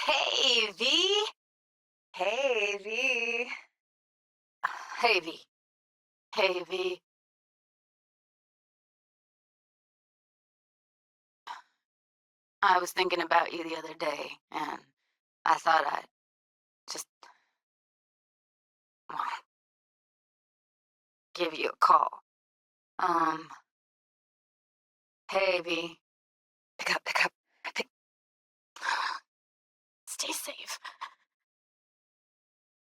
Hey, V. Hey, V. Hey, V. Hey, V. I was thinking about you the other day, and I thought I'd just well, give you a call. Um, hey, V. Pick up, pick up, pick. Stay safe.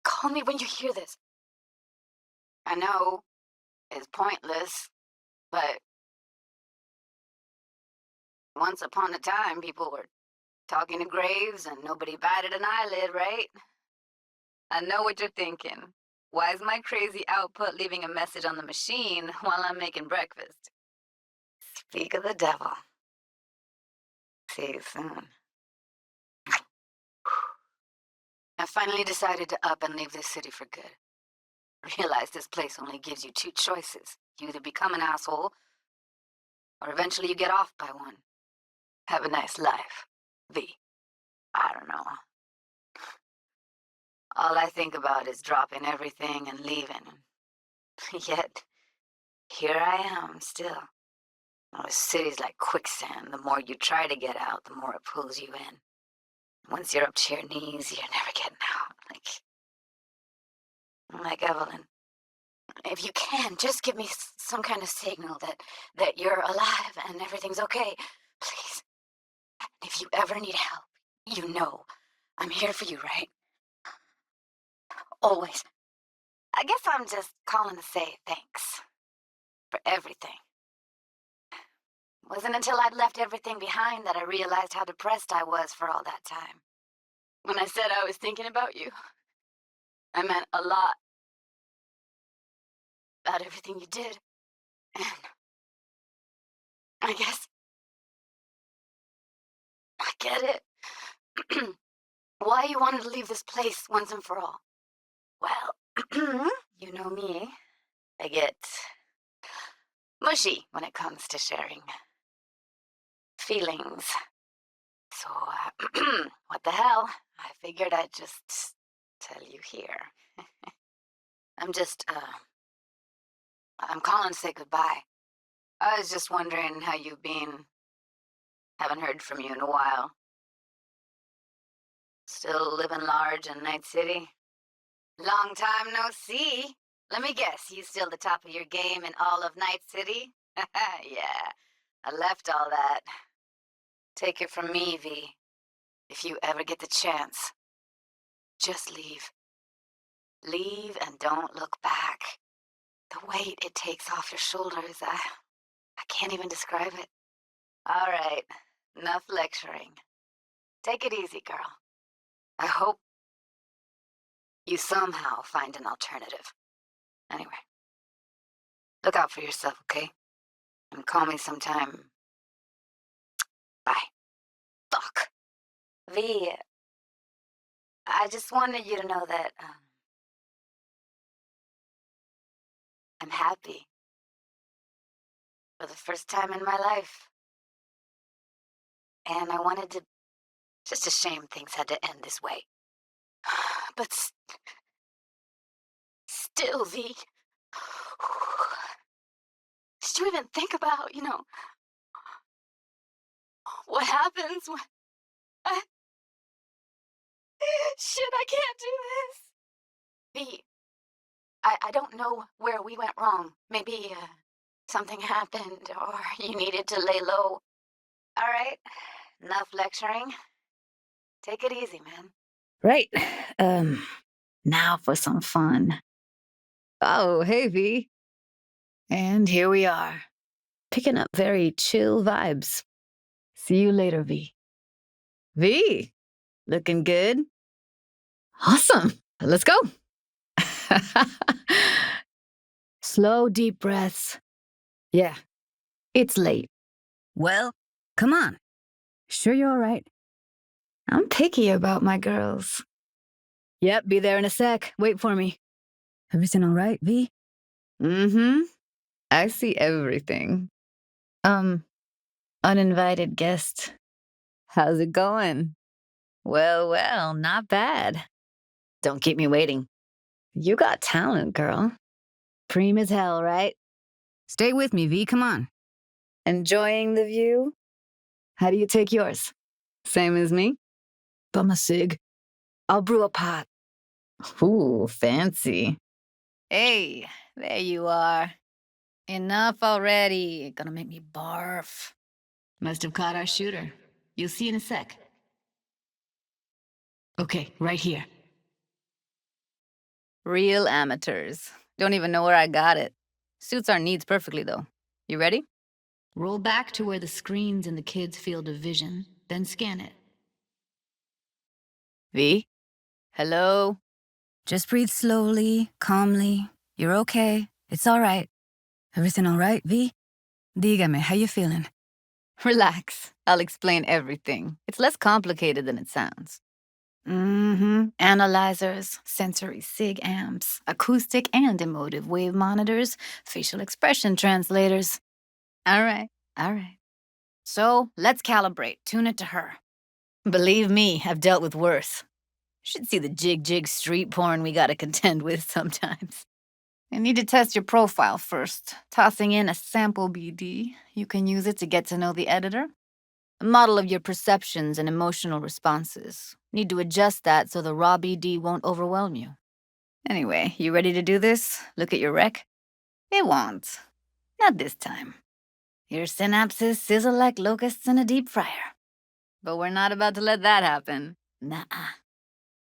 Call me when you hear this. I know it's pointless, but once upon a time, people were talking to graves and nobody batted an eyelid, right? I know what you're thinking. Why is my crazy output leaving a message on the machine while I'm making breakfast? Speak of the devil. See you soon. I finally decided to up and leave this city for good. Realize this place only gives you two choices. You either become an asshole, or eventually you get off by one. Have a nice life. V. I don't know. All I think about is dropping everything and leaving. Yet, here I am, still. Oh, the city's like quicksand. The more you try to get out, the more it pulls you in. Once you're up to your knees, you're never getting out. Like Evelyn. If you can, just give me some kind of signal that you're alive and everything's okay. Please. If you ever need help, you know I'm here for you, right? Always. I guess I'm just calling to say thanks for everything. Wasn't until I'd left everything behind that I realized how depressed I was for all that time. When I said I was thinking about you, I meant a lot about everything you did. And I guess I get it. Why you wanted to leave this place once and for all. Well, you know me. I get mushy when it comes to sharing feelings. So, what the hell? I figured I'd just tell you here. I'm just, I'm calling to say goodbye. I was just wondering how you've been. Haven't heard from you in a while. Still living large in Night City? Long time no see. Let me guess, you still the top of your game in all of Night City? Yeah, I left all that. Take it from me, V. If you ever get the chance, just leave. Leave and don't look back. The weight it takes off your shoulders, I can't even describe it. All right, enough lecturing. Take it easy, girl. I hope you somehow find an alternative. Anyway, look out for yourself, okay? And call me sometime. Bye. Fuck. V, I just wanted you to know that, I'm happy. For the first time in my life. And I wanted to... Just a shame things had to end this way. But still, V. Did you even think about, what happens when... I... Shit, I can't do this. V, I don't know where we went wrong. Maybe, something happened, or you needed to lay low. All right, enough lecturing. Take it easy, man. Right. Now for some fun. Oh, hey, V. And here we are, picking up very chill vibes. See you later, V. V, looking good? Awesome. Let's go. Slow, deep breaths. Yeah, it's late. Well, come on. Sure you're all right? I'm picky about my girls. Yep, be there in a sec. Wait for me. Everything all right, V? Mm-hmm. I see everything. Um, uninvited guest. How's it going? Well, well, not bad. Don't keep me waiting. You got talent, girl. Preem as hell, right? Stay with me, V, come on. Enjoying the view? How do you take yours? Same as me? Bum a cig. I'll brew a pot. Ooh, fancy. Hey, there you are. Enough already. Gonna make me barf. Must have caught our shooter. You'll see in a sec. Okay, right here. Real amateurs. Don't even know where I got it. Suits our needs perfectly, though. You ready? Roll back to where the screen's in the kid's field of vision, then scan it. V? Hello? Just breathe slowly, calmly. You're okay. It's all right. Everything all right, V? Dígame, how you feeling? Relax. I'll explain everything. It's less complicated than it sounds. Analyzers, sensory sig amps, acoustic and emotive wave monitors, facial expression translators. All right. So, let's calibrate. Tune it to her. Believe me, I've dealt with worse. Should see the jig street porn we gotta contend with sometimes. I need to test your profile first. Tossing in a sample BD. You can use it to get to know the editor. A model of your perceptions and emotional responses. Need to adjust that so the raw BD won't overwhelm you. Anyway, you ready to do this? Look at your rec? It won't. Not this time. Your synapses sizzle like locusts in a deep fryer. But we're not about to let that happen. Nuh-uh.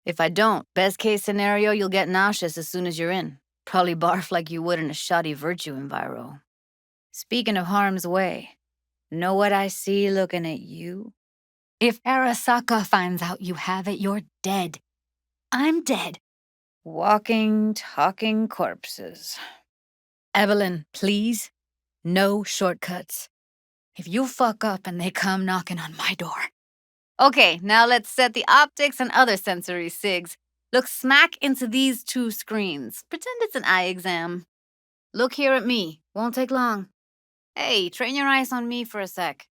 If I don't, best case scenario, you'll get nauseous as soon as you're in. Probably barf like you would in a shoddy virtue enviro. Speaking of harm's way, know what I see looking at you? If Arasaka finds out you have it, you're dead. I'm dead. Walking, talking corpses. Evelyn, please, no shortcuts. If you fuck up and they come knocking on my door. Okay, now let's set the optics and other sensory sigs. Look smack into these two screens. Pretend it's an eye exam. Look here at me. Won't take long. Hey, train your eyes on me for a sec.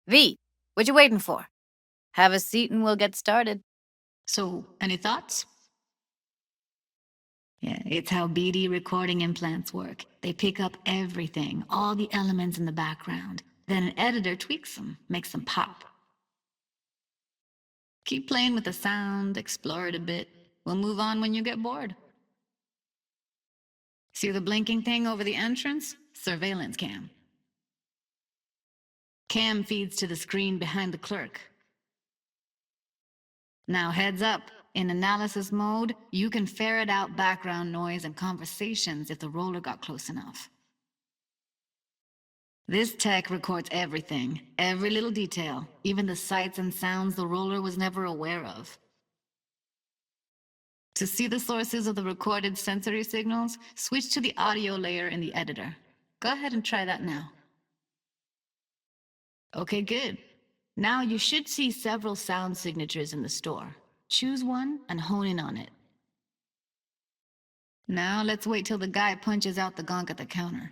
V, what you waiting for? Have a seat and we'll get started. So, any thoughts? Yeah, it's how BD recording implants work. They pick up everything, all the elements in the background. Then an editor tweaks them, makes them pop. Keep playing with the sound, explore it a bit. We'll move on when you get bored. See the blinking thing over the entrance? Surveillance cam. Cam feeds to the screen behind the clerk. Now heads up, in analysis mode, you can ferret out background noise and conversations if the roller got close enough. This tech records everything, every little detail, even the sights and sounds the roller was never aware of. To see the sources of the recorded sensory signals, switch to the audio layer in the editor. Go ahead and try that now. Okay, good. Now you should see several sound signatures in the store. Choose one and hone in on it. Now let's wait till the guy punches out the gonk at the counter.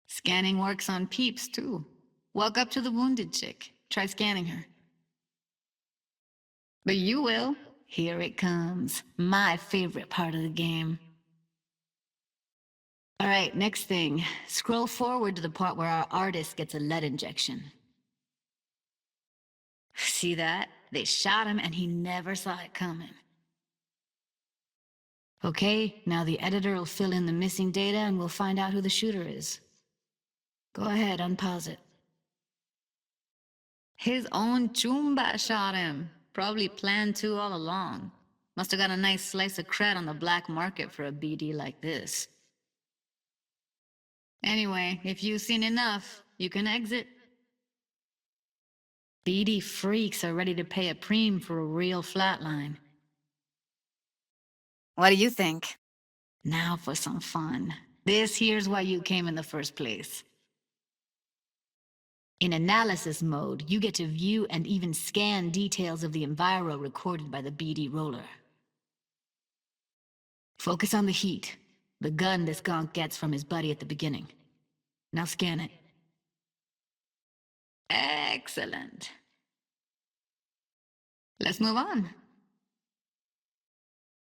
Scanning works on peeps, too. Walk up to the wounded chick. Try scanning her. But you will. Here it comes. My favorite part of the game. All right, next thing. Scroll forward to the part where our artist gets a lead injection. See that? They shot him and he never saw it coming. Okay, now the editor will fill in the missing data and we'll find out who the shooter is. Go ahead, unpause it. His own Chumba shot him. Probably planned to all along. Must have got a nice slice of cred on the black market for a BD like this. Anyway, if you've seen enough, you can exit. BD freaks are ready to pay a preem for a real flatline. What do you think? Now for some fun. This here's why you came in the first place. In analysis mode, you get to view and even scan details of the enviro recorded by the BD roller. Focus on the heat, the gun this gonk gets from his buddy at the beginning. Now scan it. Excellent. Let's move on.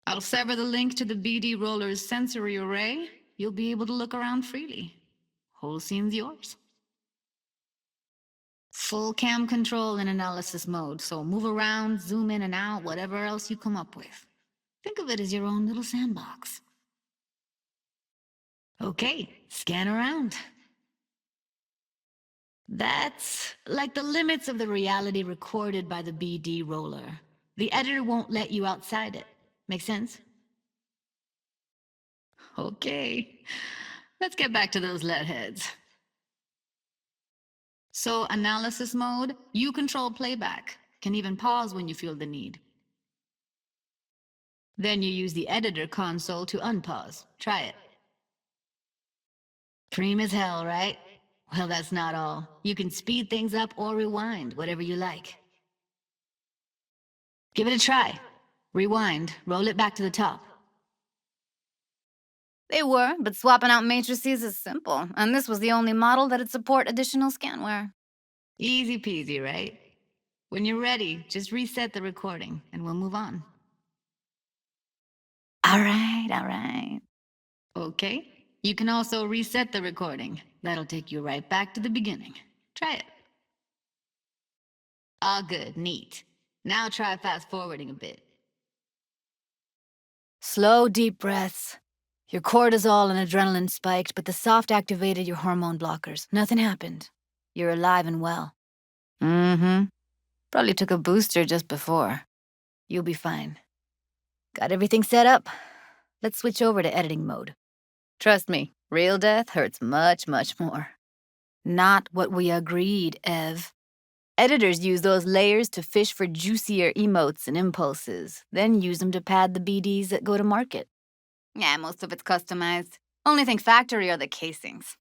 I'll sever the link to the BD roller's sensory array. You'll be able to look around freely. Whole scene's yours. Full cam control in analysis mode, so move around, zoom in and out, whatever else you come up with. Think of it as your own little sandbox. Okay, scan around. That's like the limits of the reality recorded by the BD roller. The editor won't let you outside it. Make sense? Okay, let's get back to those lead heads. So, analysis mode, you control playback. Can even pause when you feel the need. Then you use the editor console to unpause. Try it. Preem as hell, right? Well, that's not all. You can speed things up or rewind, whatever you like. Give it a try. Rewind, roll it back to the top. They were, but swapping out matrices is simple, and this was the only model that'd support additional scanware. Easy peasy, right? When you're ready, just reset the recording, and we'll move on. All right. Okay. You can also reset the recording. That'll take you right back to the beginning. Try it. All good, neat. Now try fast forwarding a bit. Slow, deep breaths. Your cortisol and adrenaline spiked, but the soft activated your hormone blockers. Nothing happened. You're alive and well. Mm-hmm. Probably took a booster just before. You'll be fine. Got everything set up? Let's switch over to editing mode. Trust me, real death hurts much, much more. Not what we agreed, Ev. Editors use those layers to fish for juicier emotes and impulses, then use them to pad the BDs that go to market. Yeah, most of it's customized. Only thing factory are the casings.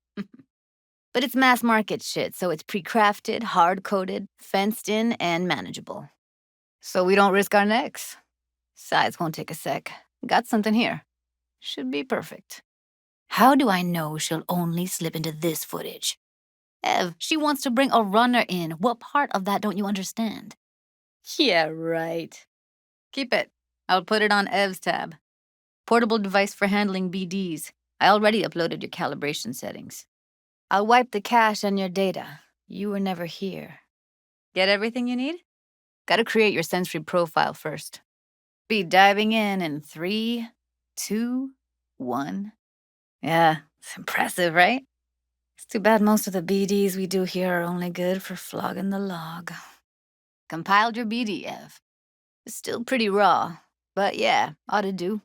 But it's mass market shit, so it's pre-crafted, hard-coded, fenced in, and manageable. So we don't risk our necks. Size won't take a sec. Got something here. Should be perfect. How do I know she'll only slip into this footage? Ev, she wants to bring a runner in. What part of that don't you understand? Yeah, right. Keep it. I'll put it on Ev's tab. Portable device for handling BDs. I already uploaded your calibration settings. I'll wipe the cache and your data. You were never here. Get everything you need? Gotta create your sensory profile first. Be diving in 3, 2, 1. Yeah, it's impressive, right? It's too bad most of the BDs we do here are only good for flogging the log. Compiled your BD, Ev. It's still pretty raw, but yeah, ought to do.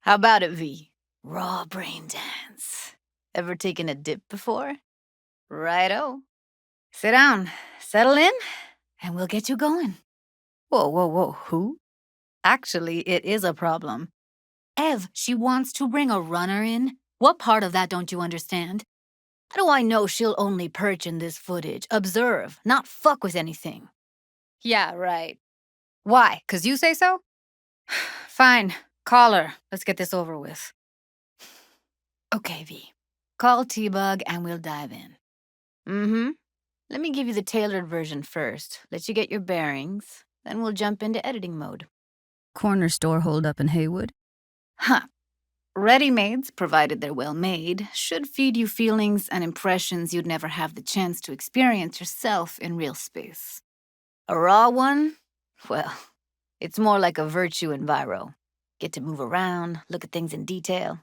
How about it, V? Raw brain dance. Ever taken a dip before? Righto. Sit down, settle in, and we'll get you going. Whoa, who? Actually, it is a problem. Ev, she wants to bring a runner in? What part of that don't you understand? How do I know she'll only perch in this footage, observe, not fuck with anything? Yeah, right. Why? 'Cause you say so? Fine. Call her. Let's get this over with. Okay, V. Call T-Bug and we'll dive in. Mm-hmm. Let me give you the tailored version first. Let you get your bearings. Then we'll jump into editing mode. Corner store holdup in Haywood? Huh. Ready-mades, provided they're well made, should feed you feelings and impressions you'd never have the chance to experience yourself in real space. A raw one? Well, it's more like a virtue enviro. Get to move around, look at things in detail.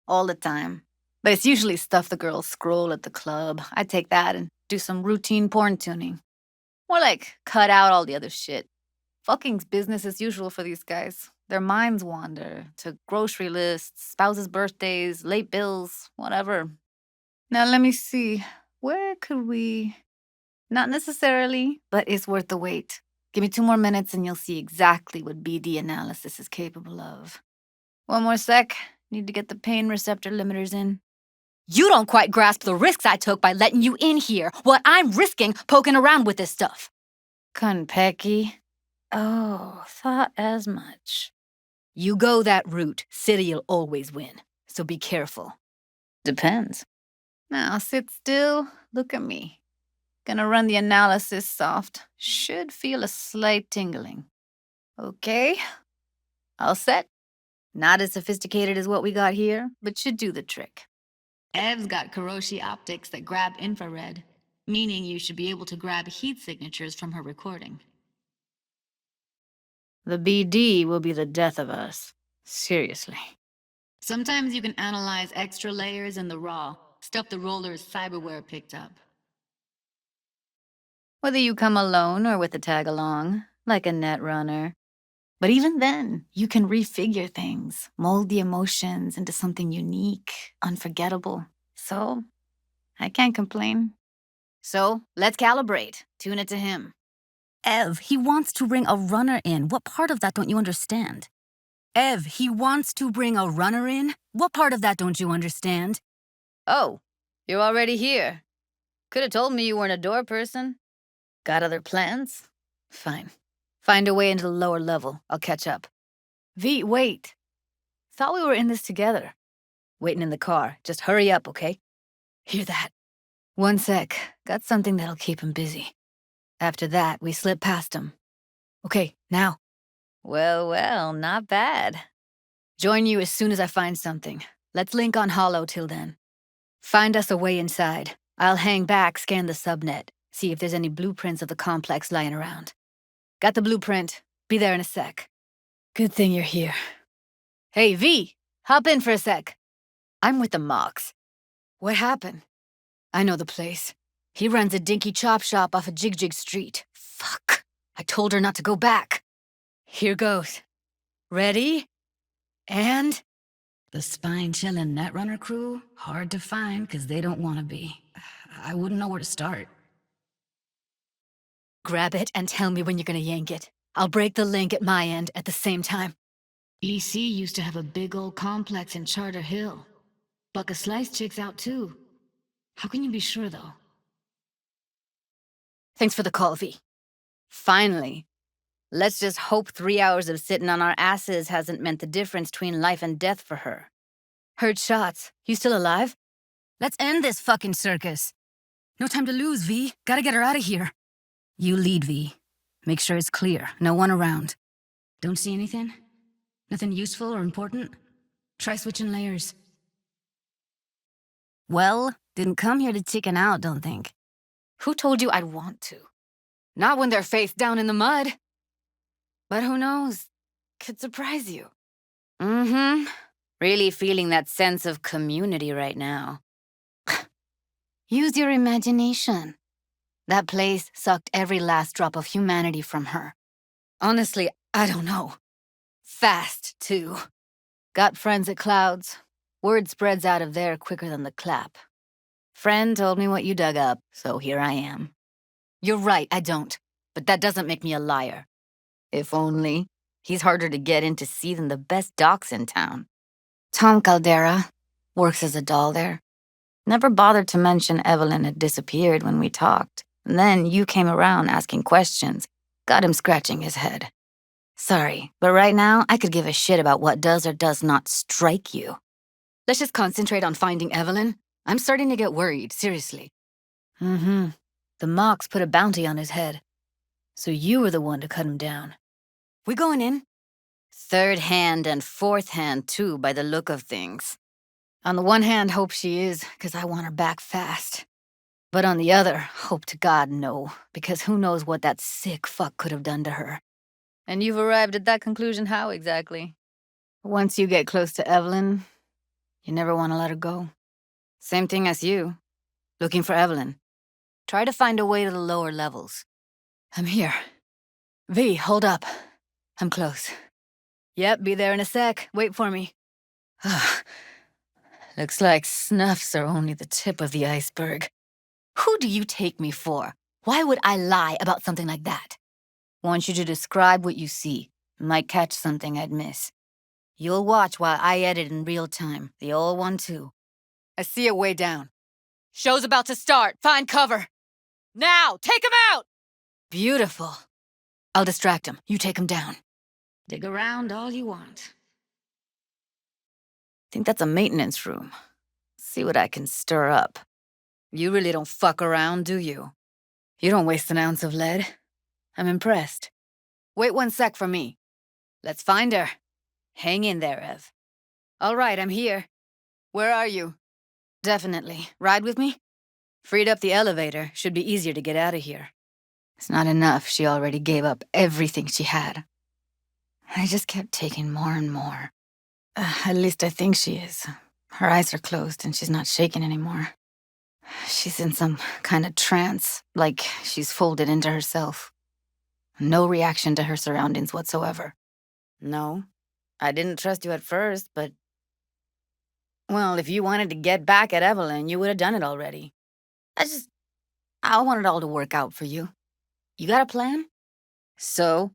All the time. But it's usually stuff the girls scroll at the club. I take that and do some routine porn tuning. More like cut out all the other shit. Fucking's business as usual for these guys. Their minds wander to grocery lists, spouses' birthdays, late bills, whatever. Now let me see. Where could we... Not necessarily, but it's worth the wait. Give me 2 more minutes and you'll see exactly what BD analysis is capable of. One more sec. Need to get the pain receptor limiters in. You don't quite grasp the risks I took by letting you in here. What I'm risking poking around with this stuff. Konpeki. Oh, thought as much. You go that route, City'll always win. So be careful. Depends. Now sit still, look at me. Gonna run the analysis soft. Should feel a slight tingling. Okay. All set. Not as sophisticated as what we got here, but should do the trick. Ev's got Kiroshi optics that grab infrared, meaning you should be able to grab heat signatures from her recording. The BD will be the death of us. Seriously. Sometimes you can analyze extra layers in the raw, stuff the roller's cyberware picked up. Whether you come alone or with a tag along, like a net runner. But even then, you can refigure things, mold the emotions into something unique, unforgettable. So, I can't complain. So, let's calibrate. Tune it to him. Ev, he wants to bring a runner in. What part of that don't you understand? Ev, he wants to bring a runner in? What part of that don't you understand? Oh, you're already here. Could have told me you weren't a door person. Got other plans? Fine. Find a way into the lower level. I'll catch up. V, wait. Thought we were in this together. Waiting in the car. Just hurry up, okay? Hear that? One sec. Got something that'll keep him busy. After that, we slip past him. Okay, now. Well, not bad. Join you as soon as I find something. Let's link on Hollow till then. Find us a way inside. I'll hang back, scan the subnet, see if there's any blueprints of the complex lying around. Got the blueprint. Be there in a sec. Good thing you're here. Hey, V, hop in for a sec. I'm with the Mox. What happened? I know the place. He runs a dinky chop shop off of Jig Street. Fuck. I told her not to go back. Here goes. Ready? And... The spine-chilling Netrunner crew? Hard to find, because they don't want to be. I wouldn't know where to start. Grab it and tell me when you're gonna yank it. I'll break the link at my end at the same time. EC used to have a big old complex in Charter Hill. Buck a Slice chicks out too. How can you be sure, though? Thanks for the call, V. Finally. Let's just hope 3 hours of sitting on our asses hasn't meant the difference between life and death for her. Heard shots. You still alive? Let's end this fucking circus. No time to lose, V. Gotta get her out of here. You lead, V. Make sure it's clear. No one around. Don't see anything? Nothing useful or important? Try switching layers. Well, didn't come here to chicken out, don't think. Who told you I'd want to? Not when they're face down in the mud. But who knows? Could surprise you. Really feeling that sense of community right now. Use your imagination. That place sucked every last drop of humanity from her. Honestly, I don't know. Fast, too. Got friends at Clouds. Word spreads out of there quicker than the clap. Friend told me what you dug up, so here I am. You're right, I don't. But that doesn't make me a liar. If only. He's harder to get in to see than the best docs in town. Tom Caldera works as a doll there. Never bothered to mention Evelyn had disappeared when we talked. And then you came around asking questions. Got him scratching his head. Sorry, but right now I could give a shit about what does or does not strike you. Let's just concentrate on finding Evelyn. I'm starting to get worried, seriously. The Mox put a bounty on his head. So you were the one to cut him down. We going in? Third hand and fourth hand, too, by the look of things. On the one hand, hope she is, because I want her back fast. But on the other, hope to God no, because who knows what that sick fuck could have done to her. And you've arrived at that conclusion how exactly? Once you get close to Evelyn, you never want to let her go. Same thing as you. Looking for Evelyn. Try to find a way to the lower levels. I'm here. V, hold up. I'm close. Yep, be there in a sec. Wait for me. Looks like snuffs are only the tip of the iceberg. Who do you take me for? Why would I lie about something like that? Want you to describe what you see. Might catch something I'd miss. You'll watch while I edit in real time. The old one, too. I see a way down. Show's about to start. Find cover. Now! Take him out! Beautiful. I'll distract him. You take him down. Dig around all you want. Think that's a maintenance room. See what I can stir up. You really don't fuck around, do you? You don't waste an ounce of lead. I'm impressed. Wait one sec for me. Let's find her. Hang in there, Ev. All right, I'm here. Where are you? Definitely. Ride with me? Freed up the elevator. Should be easier to get out of here. It's not enough. She already gave up everything she had. I just kept taking more and more. At least I think she is. Her eyes are closed and she's not shaking anymore. She's in some kind of trance, like she's folded into herself. No reaction to her surroundings whatsoever. No, I didn't trust you at first, but... Well, if you wanted to get back at Evelyn, you would have done it already. I want it all to work out for you. You got a plan? So,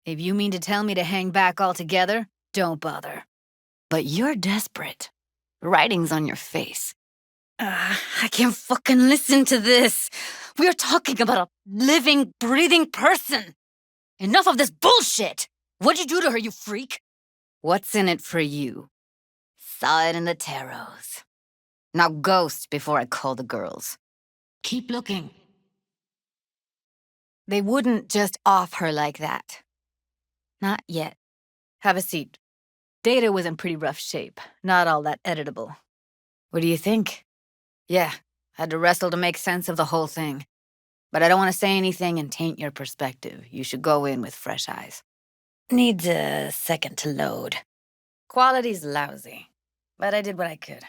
if you mean to tell me to hang back altogether, don't bother. But you're desperate. Writing's on your face. I can't fucking listen to this. We're talking about a living, breathing person. Enough of this bullshit. What'd you do to her, you freak? What's in it for you? Saw it in the tarots. Now ghost before I call the girls. Keep looking. They wouldn't just off her like that. Not yet. Have a seat. Data was in pretty rough shape. Not all that editable. What do you think? Yeah, had to wrestle to make sense of the whole thing. But I don't want to say anything and taint your perspective. You should go in with fresh eyes. Needs a second to load. Quality's lousy, but I did what I could.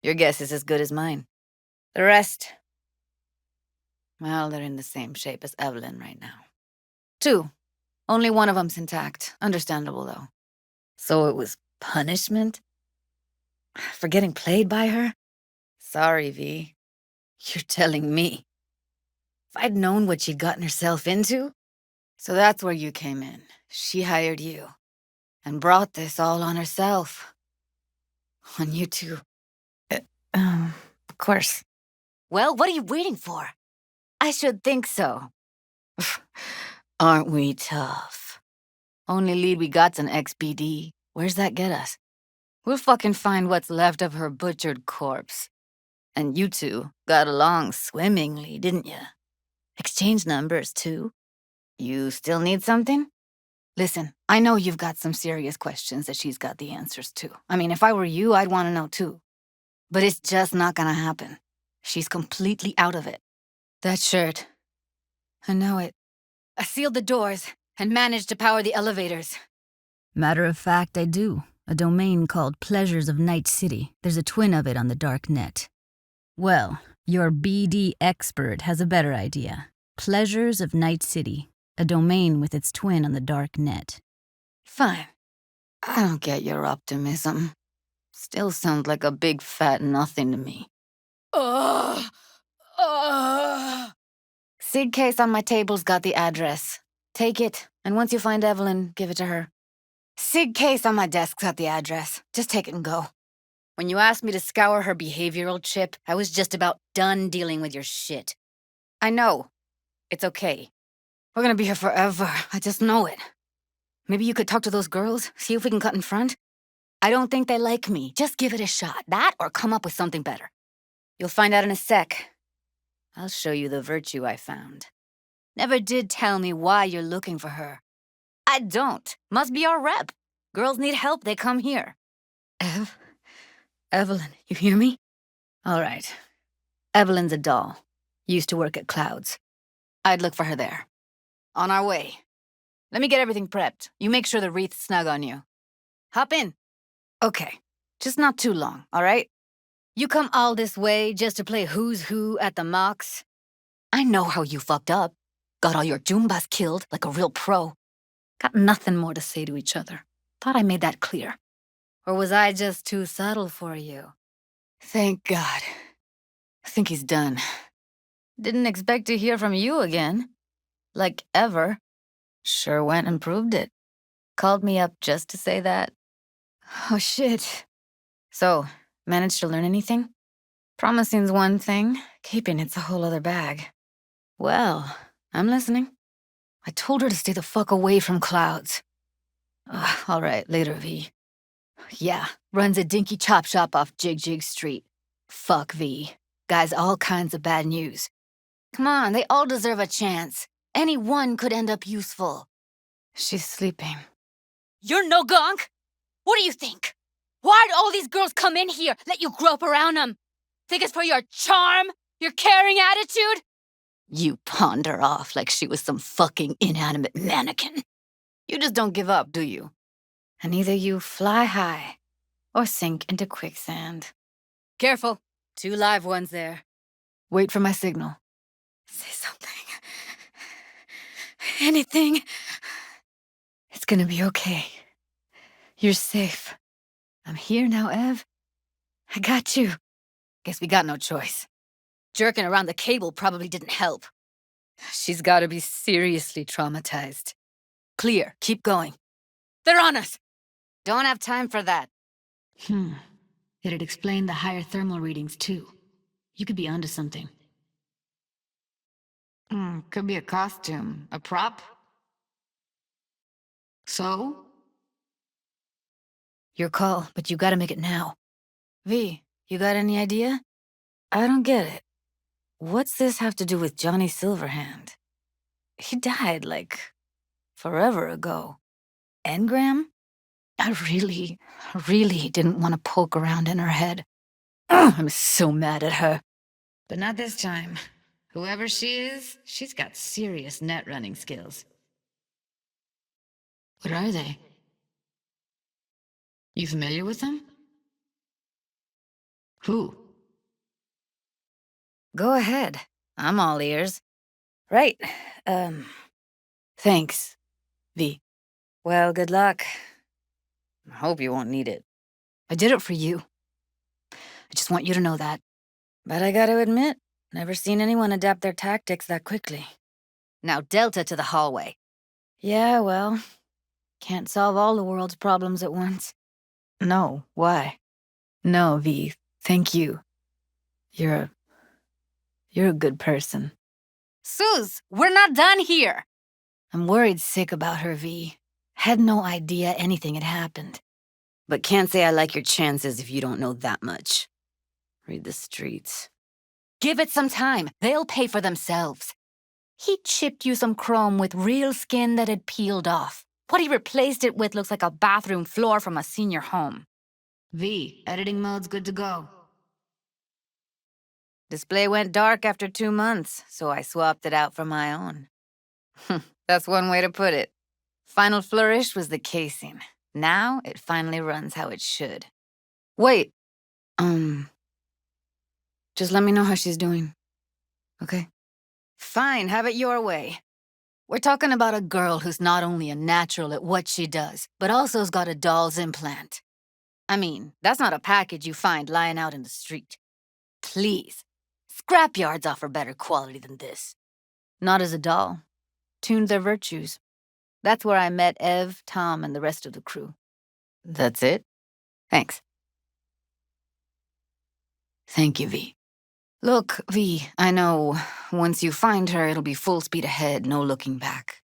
Your guess is as good as mine. The rest... Well, they're in the same shape as Evelyn right now. 2. Only one of them's intact. Understandable, though. So it was punishment? For getting played by her? Sorry, V. You're telling me. If I'd known what she'd gotten herself into... So that's where you came in. She hired you. And brought this all on herself. On you two. Of course. Well, what are you waiting for? I should think so. Aren't we tough? Only lead we got's an XBD. Where's that get us? We'll fucking find what's left of her butchered corpse. And you two got along swimmingly, didn't ya? Exchange numbers, too. You still need something? Listen, I know you've got some serious questions that she's got the answers to. I mean, if I were you, I'd want to know, too. But it's just not gonna happen. She's completely out of it. That shirt. I know it. I sealed the doors and managed to power the elevators. Matter of fact, I do. A domain called Pleasures of Night City. There's a twin of it on the dark net. Well, your BD expert has a better idea. Pleasures of Night City. A domain with its twin on the dark net. Fine. I don't get your optimism. Still sounds like a big fat nothing to me. Sig case on my table's got the address. Take it, and once you find Evelyn, give it to her. Sig case on my desk's got the address. Just take it and go. When you asked me to scour her behavioral chip, I was just about done dealing with your shit. I know. It's okay. We're gonna be here forever. I just know it. Maybe you could talk to those girls, see if we can cut in front? I don't think they like me. Just give it a shot. That or come up with something better. You'll find out in a sec. I'll show you the virtue I found. Never did tell me why you're looking for her. I don't. Must be our rep. Girls need help, they come here. Evelyn, you hear me? All right. Evelyn's a doll. Used to work at Clouds. I'd look for her there. On our way. Let me get everything prepped. You make sure the wreath's snug on you. Hop in. Okay. Just not too long, all right? You come all this way just to play who's who at the mocks? I know how you fucked up. Got all your Jumbas killed like a real pro. Got nothing more to say to each other. Thought I made that clear. Or was I just too subtle for you? Thank God. I think he's done. Didn't expect to hear from you again. Like ever. Sure went and proved it. Called me up just to say that. Oh, shit. So, managed to learn anything? Promising's one thing, keeping it's a whole other bag. Well, I'm listening. I told her to stay the fuck away from Clouds. All right, later, V. Yeah, runs a dinky chop shop off Jig Jig Street. Fuck V. Guy's all kinds of bad news. Come on, they all deserve a chance. Any one could end up useful. She's sleeping. You're no gonk? What do you think? Why'd all these girls come in here, let you grope around them? Think it's for your charm? Your caring attitude? You pawned her off like she was some fucking inanimate mannequin. You just don't give up, do you? And either you fly high or sink into quicksand. Careful. 2 live ones there. Wait for my signal. Say something. Anything. It's gonna be okay. You're safe. I'm here now, Ev. I got you. Guess we got no choice. Jerking around the cable probably didn't help. She's gotta be seriously traumatized. Clear. Keep going. They're on us! Don't have time for that. It'd explain the higher thermal readings, too. You could be onto something. Could be a costume. A prop? So? Your call, but you gotta make it now. V, you got any idea? I don't get it. What's this have to do with Johnny Silverhand? He died, like, forever ago. Engram? I really didn't want to poke around in her head. I'm so mad at her. But not this time. Whoever she is, she's got serious net running skills. What are they? You familiar with them? Who? Go ahead. I'm all ears. Right. Thanks, V. Well, good luck. I hope you won't need it. I did it for you. I just want you to know that. But I gotta admit, never seen anyone adapt their tactics that quickly. Now Delta to the hallway. Yeah, well, can't solve all the world's problems at once. No, why? No, V, thank you. You're a good person. Suze, we're not done here! I'm worried sick about her, V. Had no idea anything had happened. But can't say I like your chances if you don't know that much. Read the streets. Give it some time. They'll pay for themselves. He chipped you some chrome with real skin that had peeled off. What he replaced it with looks like a bathroom floor from a senior home. V, editing mode's good to go. Display went dark after 2 months, so I swapped it out for my own. That's one way to put it. Final flourish was the casing. Now it finally runs how it should. Wait. Just let me know how she's doing. Okay? Fine, have it your way. We're talking about a girl who's not only a natural at what she does, but also's got a doll's implant. I mean, that's not a package you find lying out in the street. Please, scrapyards offer better quality than this. Not as a doll. Tuned their virtues. That's where I met Ev, Tom, and the rest of the crew. That's it? Thanks. Thank you, V. Look, V, I know once you find her, it'll be full speed ahead, no looking back.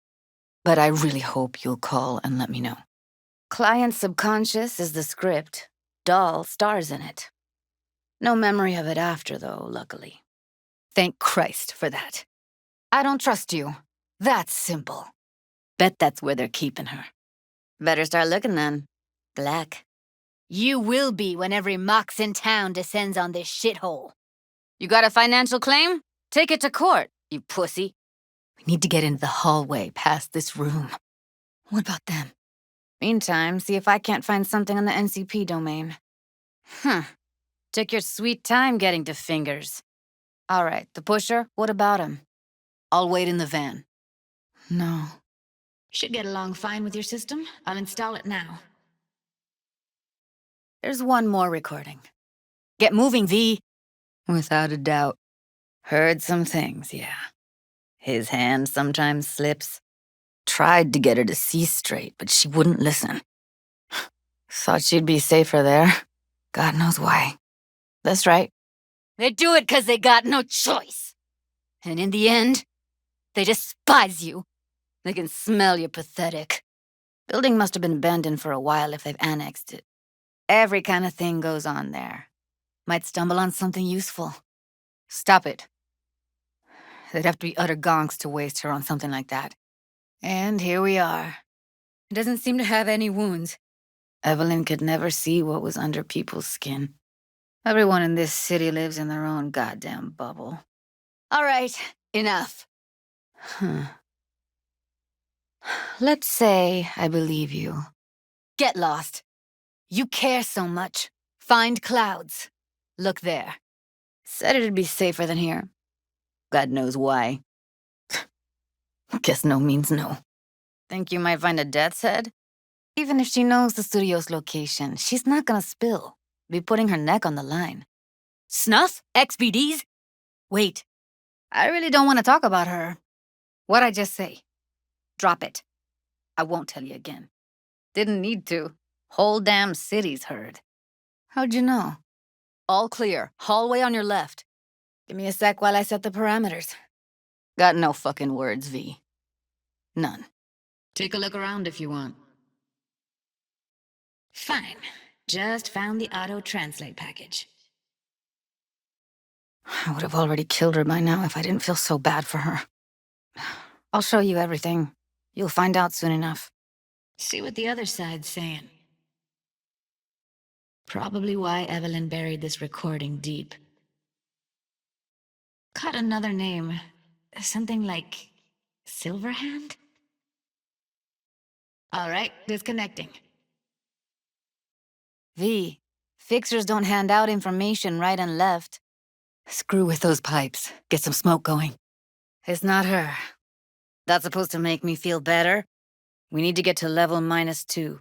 But I really hope you'll call and let me know. Client subconscious is the script. Doll stars in it. No memory of it after, though, luckily. Thank Christ for that. I don't trust you. That's simple. Bet that's where they're keeping her. Better start looking then. Black. You will be when every mox in town descends on this shithole. You got a financial claim? Take it to court, you pussy. We need to get into the hallway past this room. What about them? Meantime, see if I can't find something on the NCP domain. Took your sweet time getting to fingers. All right, the pusher, what about him? I'll wait in the van. No. Should get along fine with your system. I'll install it now. There's one more recording. Get moving, V. Without a doubt. Heard some things, yeah. His hand sometimes slips. Tried to get her to see straight, but she wouldn't listen. Thought she'd be safer there. God knows why. That's right. They do it 'cause they got no choice. And in the end, they despise you. They can smell you're pathetic. Building must have been abandoned for a while if they've annexed it. Every kind of thing goes on there. Might stumble on something useful. Stop it. They'd have to be utter gonks to waste her on something like that. And here we are. He doesn't seem to have any wounds. Evelyn could never see what was under people's skin. Everyone in this city lives in their own goddamn bubble. All right, enough. Let's say I believe you. Get lost. You care so much. Find clouds. Look there. Said it'd be safer than here. God knows why. Guess no means no. Think you might find a death's head? Even if she knows the studio's location, she's not gonna spill. Be putting her neck on the line. Snuff? XBDs? Wait. I really don't want to talk about her. What'd I just say? Drop it. I won't tell you again. Didn't need to. Whole damn city's heard. How'd you know? All clear. Hallway on your left. Give me a sec while I set the parameters. Got no fucking words, V. None. Take a look around if you want. Fine. Just found the auto-translate package. I would have already killed her by now if I didn't feel so bad for her. I'll show you everything. You'll find out soon enough. See what the other side's saying. Probably why Evelyn buried this recording deep. Caught another name. Something like Silverhand? All right, disconnecting. V, fixers don't hand out information right and left. Screw with those pipes. Get some smoke going. It's not her. That's supposed to make me feel better? We need to get to level -2.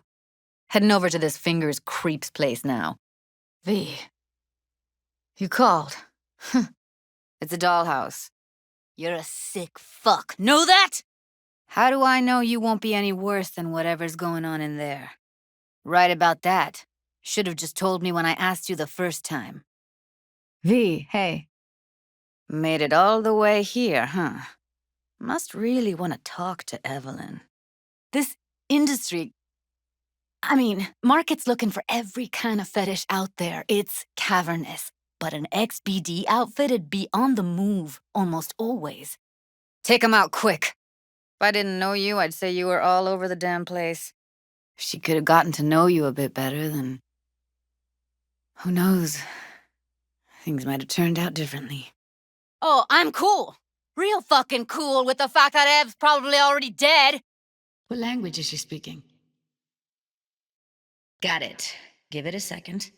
Heading over to this Fingers creep's place now. V, you called. It's a dollhouse. You're a sick fuck. Know that? How do I know you won't be any worse than whatever's going on in there? Right about that. Should have just told me when I asked you the first time. V, hey. Made it all the way here, huh? Must really want to talk to Evelyn. This industry... market's looking for every kind of fetish out there. It's cavernous. But an XBD outfit'd be on the move, almost always. Take 'em out quick. If I didn't know you, I'd say you were all over the damn place. If she could have gotten to know you a bit better, then... who knows? Things might have turned out differently. Oh, I'm cool. Real fucking cool with the fact that Ev's probably already dead. What language is she speaking? Got it. Give it a second.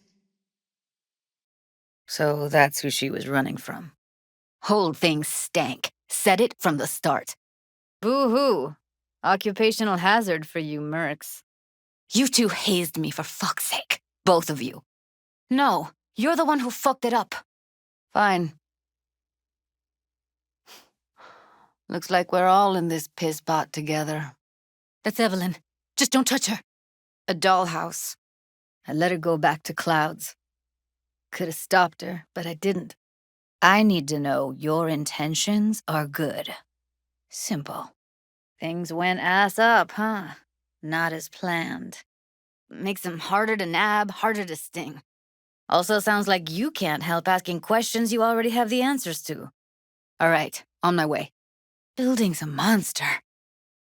So that's who she was running from. Whole thing stank. Said it from the start. Boo-hoo. Occupational hazard for you mercs. You two hazed me for fuck's sake. Both of you. No, you're the one who fucked it up. Fine. Looks like we're all in this piss pot together. That's Evelyn. Just don't touch her. A dollhouse. I let her go back to clouds. Could have stopped her, but I didn't. I need to know your intentions are good. Simple. Things went ass up, huh? Not as planned. Makes them harder to nab, harder to sting. Also sounds like you can't help asking questions you already have the answers to. All right, on my way. Building's a monster.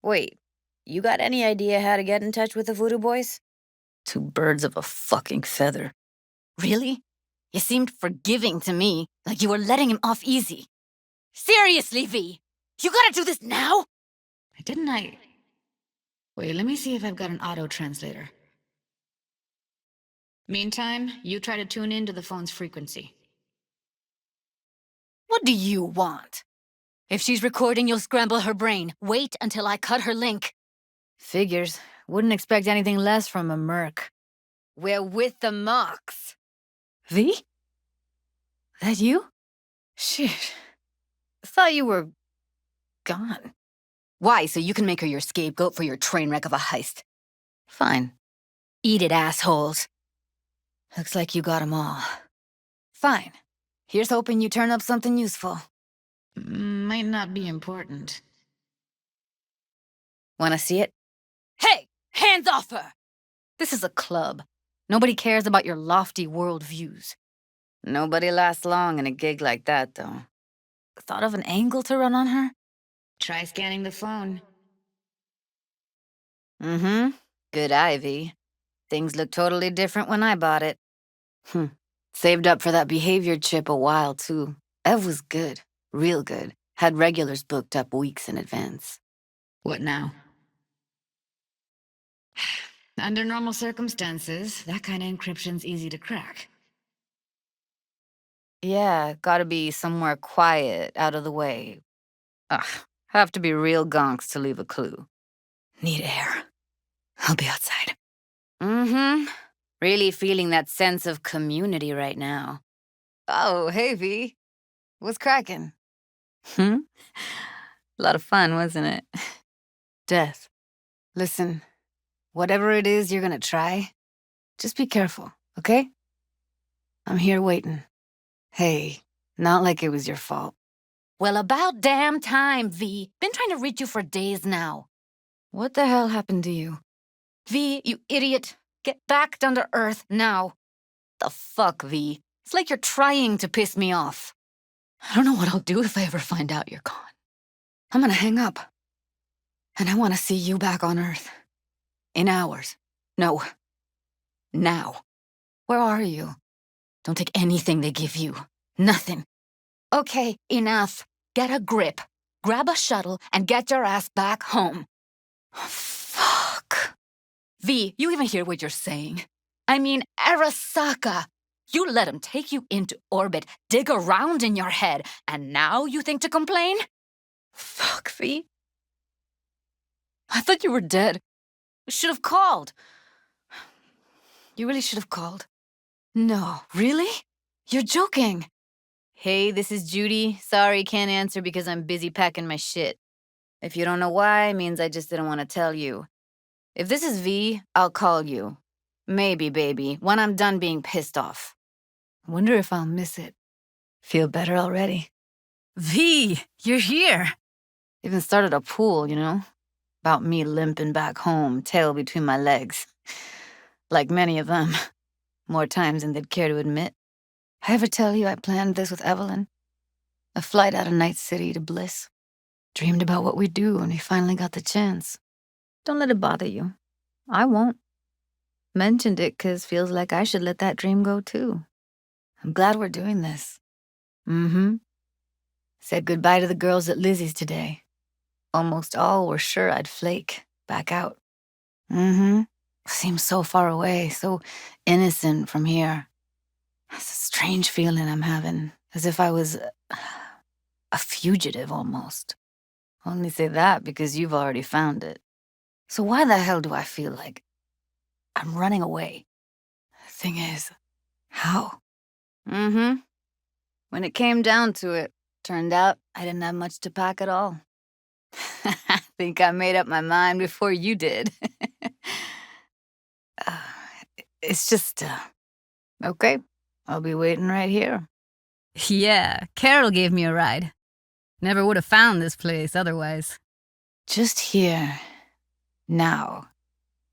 Wait, you got any idea how to get in touch with the Voodoo Boys? Two birds of a fucking feather. Really? You seemed forgiving to me, like you were letting him off easy. Seriously, V? You gotta do this now? Didn't I? Wait, let me see if I've got an auto-translator. Meantime, you try to tune into the phone's frequency. What do you want? If she's recording, you'll scramble her brain. Wait until I cut her link. Figures. Wouldn't expect anything less from a merc. We're with the Mox. V? That you? Shit. Thought you were... gone. Why, so you can make her your scapegoat for your train wreck of a heist? Fine. Eat it, assholes. Looks like you got 'em all. Fine. Here's hoping you turn up something useful. Might not be important. Wanna see it? Hey! Hands off her! This is a club. Nobody cares about your lofty world views. Nobody lasts long in a gig like that, though. Thought of an angle to run on her? Try scanning the phone. Mm-hmm. Good Ivy. Things look totally different when I bought it. Saved up for that behavior chip a while, too. Ev was good. Real good. Had regulars booked up weeks in advance. What now? Under normal circumstances, that kind of encryption's easy to crack. Yeah, gotta be somewhere quiet, out of the way. Ugh, have to be real gonks to leave a clue. Need air. I'll be outside. Mm-hmm. Really feeling that sense of community right now. Oh, hey, V. What's cracking? A lot of fun, wasn't it? Death. Listen, whatever it is you're gonna try, just be careful, okay? I'm here waiting. Hey, not like it was your fault. Well, about damn time, V. Been trying to reach you for days now. What the hell happened to you? V, you idiot. Get back down to earth now. The fuck, V? It's like you're trying to piss me off. I don't know what I'll do if I ever find out you're gone. I'm gonna hang up. And I want to see you back on Earth. In hours. No. Now. Where are you? Don't take anything they give you. Nothing. Okay, enough. Get a grip. Grab a shuttle and get your ass back home. Fuck. V, you even hear what you're saying? I mean, Arasaka. You let him take you into orbit, dig around in your head, and now you think to complain? Fuck, V. I thought you were dead. You should have called. You really should have called. No, really? You're joking. Hey, this is Judy. Sorry, can't answer because I'm busy packing my shit. If you don't know why, it means I just didn't want to tell you. If this is V, I'll call you. Maybe, baby, when I'm done being pissed off. Wonder if I'll miss it. Feel better already. V, you're here. Even started a pool, you know? About me limping back home, tail between my legs. Like many of them. More times than they'd care to admit. I ever tell you I planned this with Evelyn? A flight out of Night City to Bliss. Dreamed about what we'd do when we finally got the chance. Don't let it bother you. I won't. Mentioned it 'cause feels like I should let that dream go too. I'm glad we're doing this. Mm-hmm. Said goodbye to the girls at Lizzie's today. Almost all were sure I'd flake, back out. Mm-hmm. Seems so far away, so innocent from here. It's a strange feeling I'm having, as if I was a fugitive almost. Only say that because you've already found it. So why the hell do I feel like I'm running away? The thing is, how? Mm-hmm. When it came down to it, turned out I didn't have much to pack at all. I think I made up my mind before you did. Uh, it's just, okay. I'll be waiting right here. Yeah, Carol gave me a ride. Never would have found this place otherwise. Just here. Now.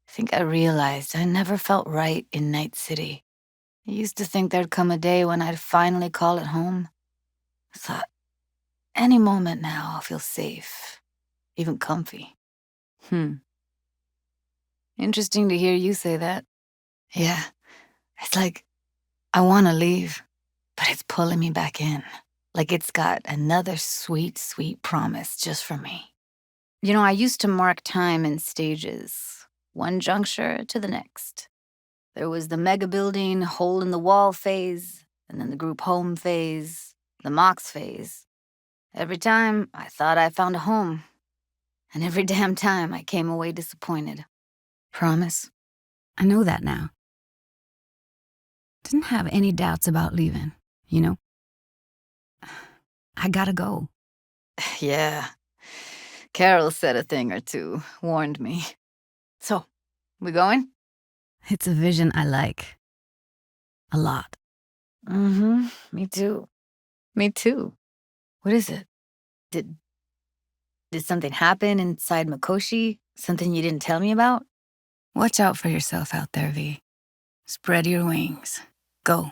I think I realized I never felt right in Night City. I used to think there'd come a day when I'd finally call it home. I thought, any moment now I'll feel safe. Even comfy. Interesting to hear you say that. Yeah. It's like, I want to leave, but it's pulling me back in. Like it's got another sweet, sweet promise just for me. You know, I used to mark time in stages, one juncture to the next. There was the mega building, hole in the wall phase, and then the group home phase, the Mox phase. Every time, I thought I found a home. And every damn time, I came away disappointed. Promise? I know that now. Didn't have any doubts about leaving, you know? I gotta go. Yeah. Carol said a thing or two, warned me. So, we going? It's a vision I like. A lot. Mm-hmm. Me too. Me too. What is it? Did something happen inside Mikoshi? Something you didn't tell me about? Watch out for yourself out there, V. Spread your wings. Go.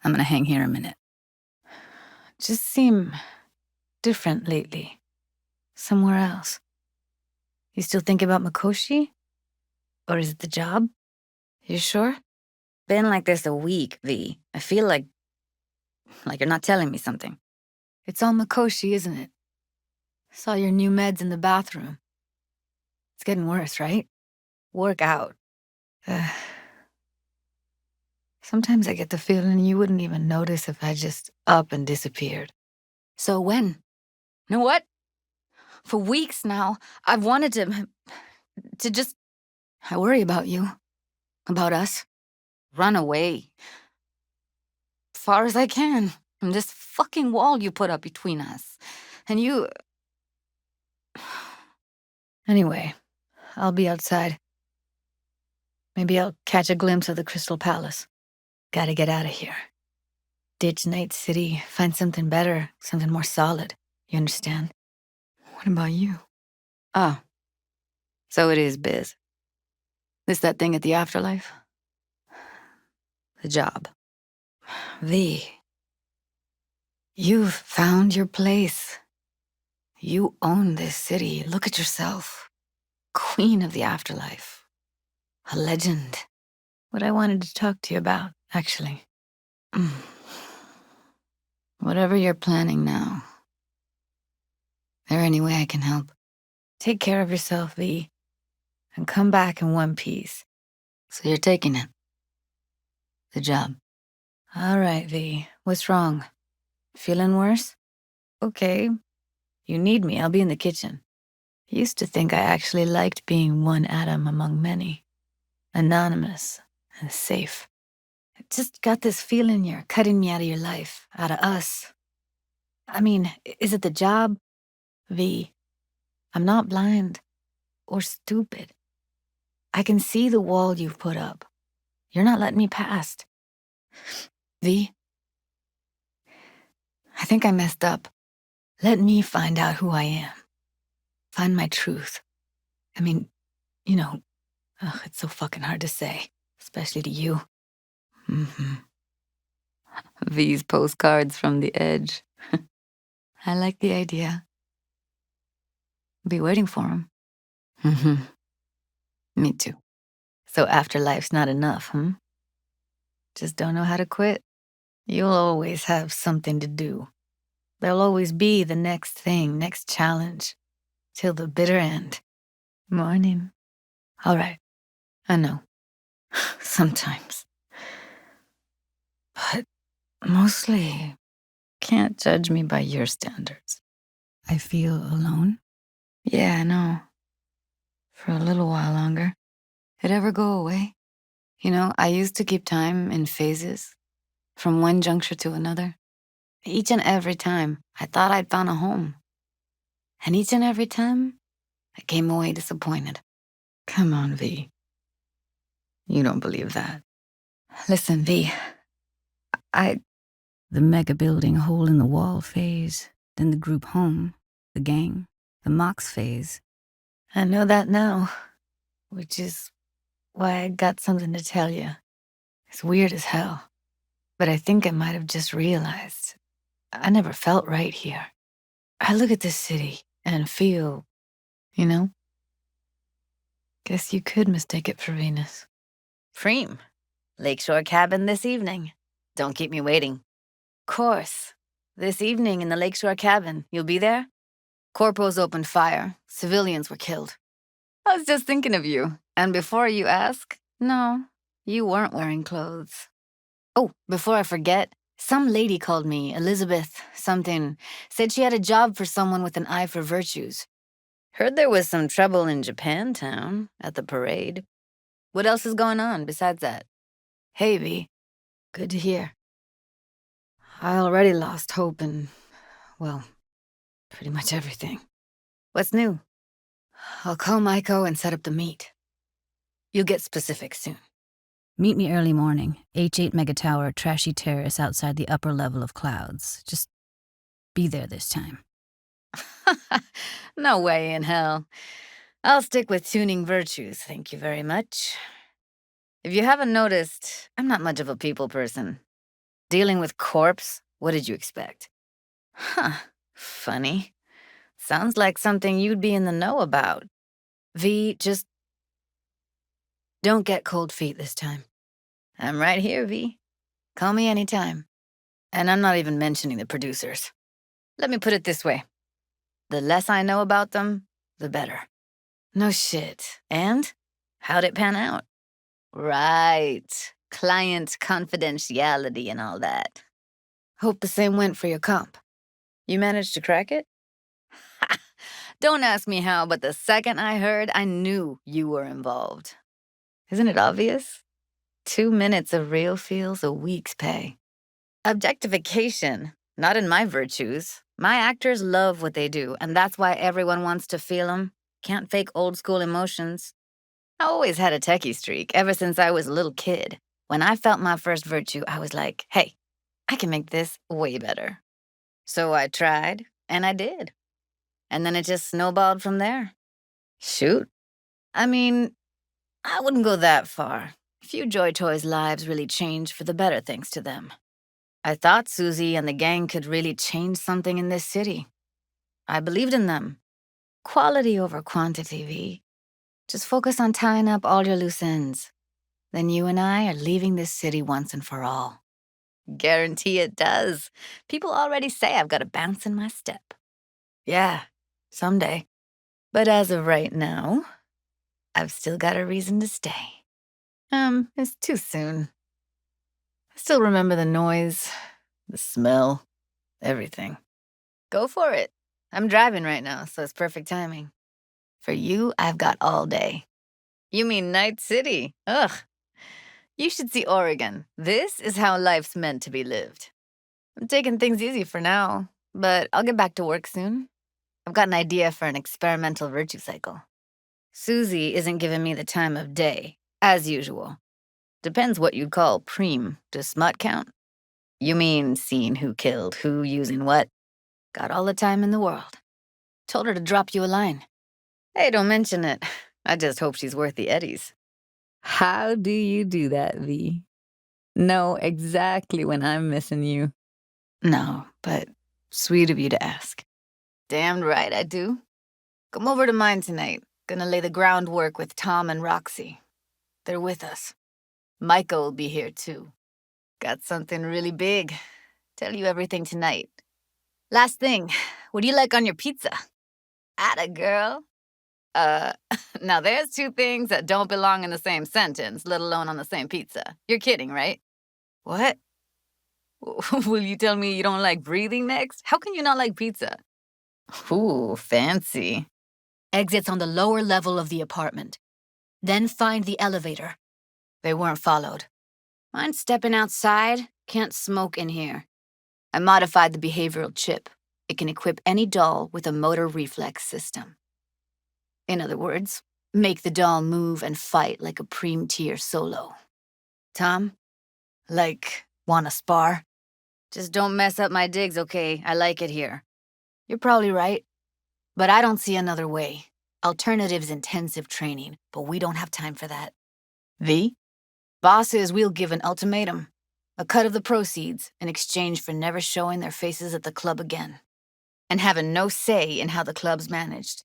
I'm gonna hang here a minute. Just seem different lately. Somewhere else. You still think about Mikoshi? Or is it the job? You sure? Been like this a week, V. I feel like you're not telling me something. It's all Mikoshi, isn't it? Saw your new meds in the bathroom. It's getting worse, right? Work out. Sometimes I get the feeling you wouldn't even notice if I just up and disappeared. So when? You know what? For weeks now, I've wanted to just... I worry about you. About us. run away. Far as I can. From this fucking wall you put up between us. And you... Anyway, I'll be outside. Maybe I'll catch a glimpse of the Crystal Palace. Gotta get out of here. Ditch Night City, find something better, something more solid. You understand? What about you? Oh. So it is biz. This that thing at the afterlife? The job. V. You've found your place. You own this city. Look at yourself. Queen of the afterlife. A legend. What I wanted to talk to you about, actually. Whatever you're planning now. There any way I can help? Take care of yourself, V. And come back in one piece. So you're taking it? The job? All right, V. What's wrong? Feeling worse? Okay. You need me, I'll be in the kitchen. Used to think I actually liked being one atom among many. Anonymous and safe. I just got this feeling you're cutting me out of your life, out of us. I mean, is it the job? V, I'm not blind or stupid. I can see the wall you've put up. You're not letting me past. V, I think I messed up. Let me find out who I am. Find my truth. I mean, you know, it's so fucking hard to say, especially to you. V's postcards from the edge. I like the idea. Be waiting for him. Me too. So afterlife's not enough, Just don't know how to quit? You'll always have something to do. There'll always be the next thing, next challenge. Till the bitter end. Morning. All right. I know. Sometimes. But mostly, can't judge me by your standards. I feel alone? Yeah, I know. For a little while longer. It ever go away? You know, I used to keep time in phases, from one juncture to another. Each and every time, I thought I'd found a home. And each and every time, I came away disappointed. Come on, V. You don't believe that. Listen, V. The mega building hole in the wall phase, then the group home, the gang, the Mox phase. I know that now, which is why I got something to tell you. It's weird as hell, but I think I might have just realized I never felt right here. I look at this city and feel, you know? Guess you could mistake it for Venus. Preem. Lakeshore cabin this evening. Don't keep me waiting. Course. This evening in the Lakeshore cabin. You'll be there? Corporals opened fire. Civilians were killed. I was just thinking of you. And before you ask, no, you weren't wearing clothes. Oh, before I forget, some lady called me, Elizabeth something, said she had a job for someone with an eye for virtues. Heard there was some trouble in Japantown at the parade. What else is going on besides that? Hey, V. Good to hear. I already lost hope in, well, pretty much everything. What's new? I'll call Maiko and set up the meet. You'll get specifics soon. Meet me early morning, H8 Mega Tower, trashy terrace outside the upper level of clouds. Just be there this time. No way in hell. I'll stick with tuning virtues, thank you very much. If you haven't noticed, I'm not much of a people person. Dealing with corpse, what did you expect? Huh, funny. Sounds like something you'd be in the know about. V, just don't get cold feet this time. I'm right here, V. Call me anytime. And I'm not even mentioning the producers. Let me put it this way. The less I know about them, the better. No shit. And? How'd it pan out? Right. Client confidentiality and all that. Hope the same went for your comp. You managed to crack it? Don't ask me how, but the second I heard, I knew you were involved. Isn't it obvious? 2 minutes of real feels a week's pay. Objectification, not in my virtues. My actors love what they do, and that's why everyone wants to feel them. Can't fake old school emotions. I always had a techie streak ever since I was a little kid. When I felt my first virtue, I was like, hey, I can make this way better. So I tried, and I did. And then it just snowballed from there. Shoot. I mean, I wouldn't go that far. Few Joy Toys' lives really changed for the better thanks to them. I thought Susie and the gang could really change something in this city. I believed in them. Quality over quantity, V. Just focus on tying up all your loose ends. Then you and I are leaving this city once and for all. Guarantee it does. People already say I've got a bounce in my step. Yeah, someday. But as of right now, I've still got a reason to stay. It's too soon. I still remember the noise, the smell, everything. Go for it. I'm driving right now, so it's perfect timing. For you, I've got all day. You mean Night City? Ugh. You should see Oregon. This is how life's meant to be lived. I'm taking things easy for now, but I'll get back to work soon. I've got an idea for an experimental virtue cycle. Susie isn't giving me the time of day, as usual. Depends what you'd call preem. Does smut count? You mean seeing who killed who using what? Got all the time in the world. Told her to drop you a line. Hey, don't mention it. I just hope she's worth the eddies. How do you do that, V? Know exactly when I'm missing you. No, but sweet of you to ask. Damned right I do. Come over to mine tonight. Gonna lay the groundwork with Tom and Roxy. They're with us. Micah will be here too. Got something really big. Tell you everything tonight. Last thing, what do you like on your pizza? Atta girl. Now there's two things that don't belong in the same sentence, let alone on the same pizza. You're kidding, right? What? Will you tell me you don't like breathing next? How can you not like pizza? Ooh, fancy. Exits on the lower level of the apartment. Then find the elevator. They weren't followed. Mind stepping outside? Can't smoke in here. I modified the behavioral chip. It can equip any doll with a motor reflex system. In other words, make the doll move and fight like a preem-tier solo. Tom? Like, wanna spar? Just don't mess up my digs, okay? I like it here. You're probably right. But I don't see another way. Alternative's intensive training, but we don't have time for that. V? Boss says we'll give an ultimatum. A cut of the proceeds in exchange for never showing their faces at the club again. And having no say in how the club's managed.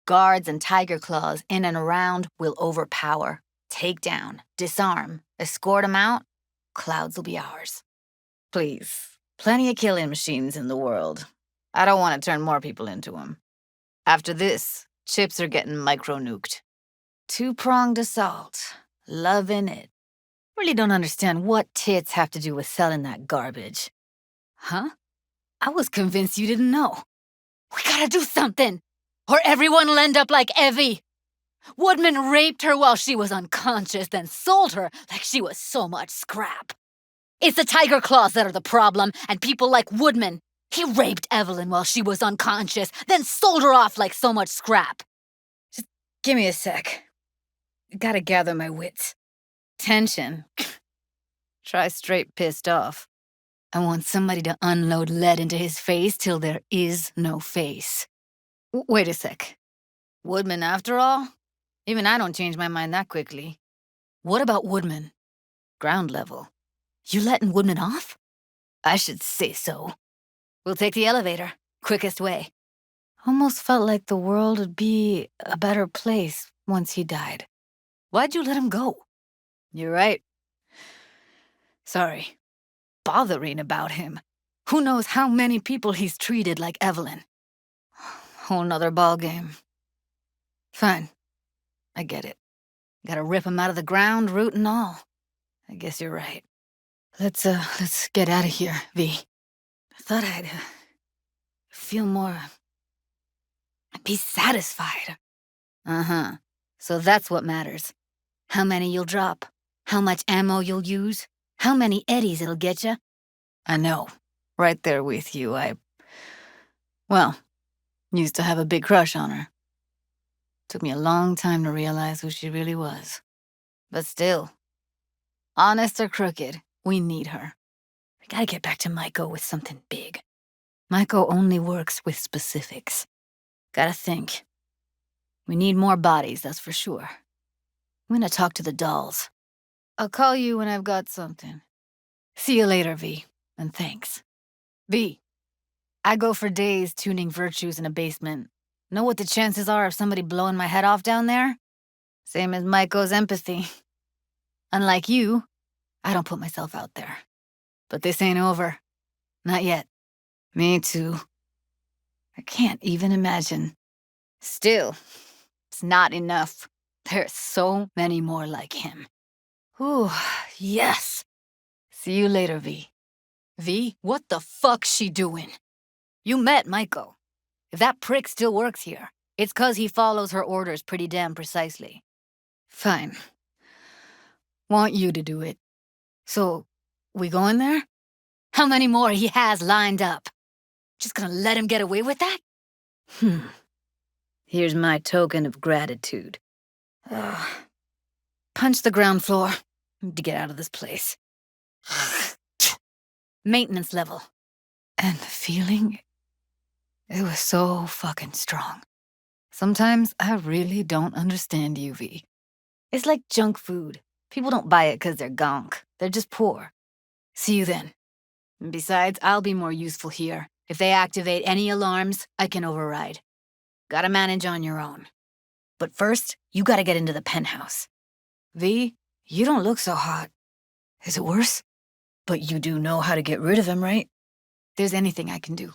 Guards and tiger claws in and around will overpower, take down, disarm, escort them out. Clouds will be ours. Please, plenty of killing machines in the world. I don't want to turn more people into them. After this, chips are getting micro-nuked. Two-pronged assault. Loving it. Really don't understand what tits have to do with selling that garbage. Huh? I was convinced you didn't know. We gotta do something, or everyone will end up like Evie. Woodman raped her while she was unconscious, then sold her like she was so much scrap. It's the tiger claws that are the problem, and people like Woodman. He raped Evelyn while she was unconscious, then sold her off like so much scrap. Just give me a sec. Gotta gather my wits. Tension. Try straight pissed off. I want somebody to unload lead into his face till there is no face. Wait a sec. Woodman after all? Even I don't change my mind that quickly. What about Woodman? Ground level. You letting Woodman off? I should say so. We'll take the elevator. Quickest way. Almost felt like the world would be a better place once he died. Why'd you let him go? You're right. Sorry. Bothering about him. Who knows how many people he's treated like Evelyn. Whole nother ballgame. Fine. I get it. Gotta rip him out of the ground, root and all. I guess you're right. Let's get out of here, V. I thought I'd feel more... be satisfied. Uh-huh. So that's what matters. How many you'll drop. How much ammo you'll use. How many eddies it'll get you. I know. Right there with you. Well, used to have a big crush on her. Took me a long time to realize who she really was. But still, honest or crooked, we need her. We gotta get back to Maiko with something big. Maiko only works with specifics. Gotta think. We need more bodies, that's for sure. I'm gonna talk to the dolls. I'll call you when I've got something. See you later, V, and thanks. V, I go for days tuning virtues in a basement. Know what the chances are of somebody blowing my head off down there? Same as Maiko's empathy. Unlike you, I don't put myself out there. But this ain't over. Not yet. Me too. I can't even imagine. Still, it's not enough. There's so many more like him. Ooh, yes. See you later, V. V, what the fuck's she doing? You met Maiko. If that prick still works here, it's 'cause he follows her orders pretty damn precisely. Fine. Want you to do it. So, we going there? How many more he has lined up? Just gonna let him get away with that? Here's my token of gratitude. Punch the ground floor. Need to get out of this place. Maintenance level. And the feeling... it was so fucking strong. Sometimes I really don't understand you, V. It's like junk food. People don't buy it 'cause they're gonk. They're just poor. See you then. Besides, I'll be more useful here. If they activate any alarms, I can override. Gotta manage on your own. But first, you gotta get into the penthouse. V, you don't look so hot. Is it worse? But you do know how to get rid of him, right? There's anything I can do.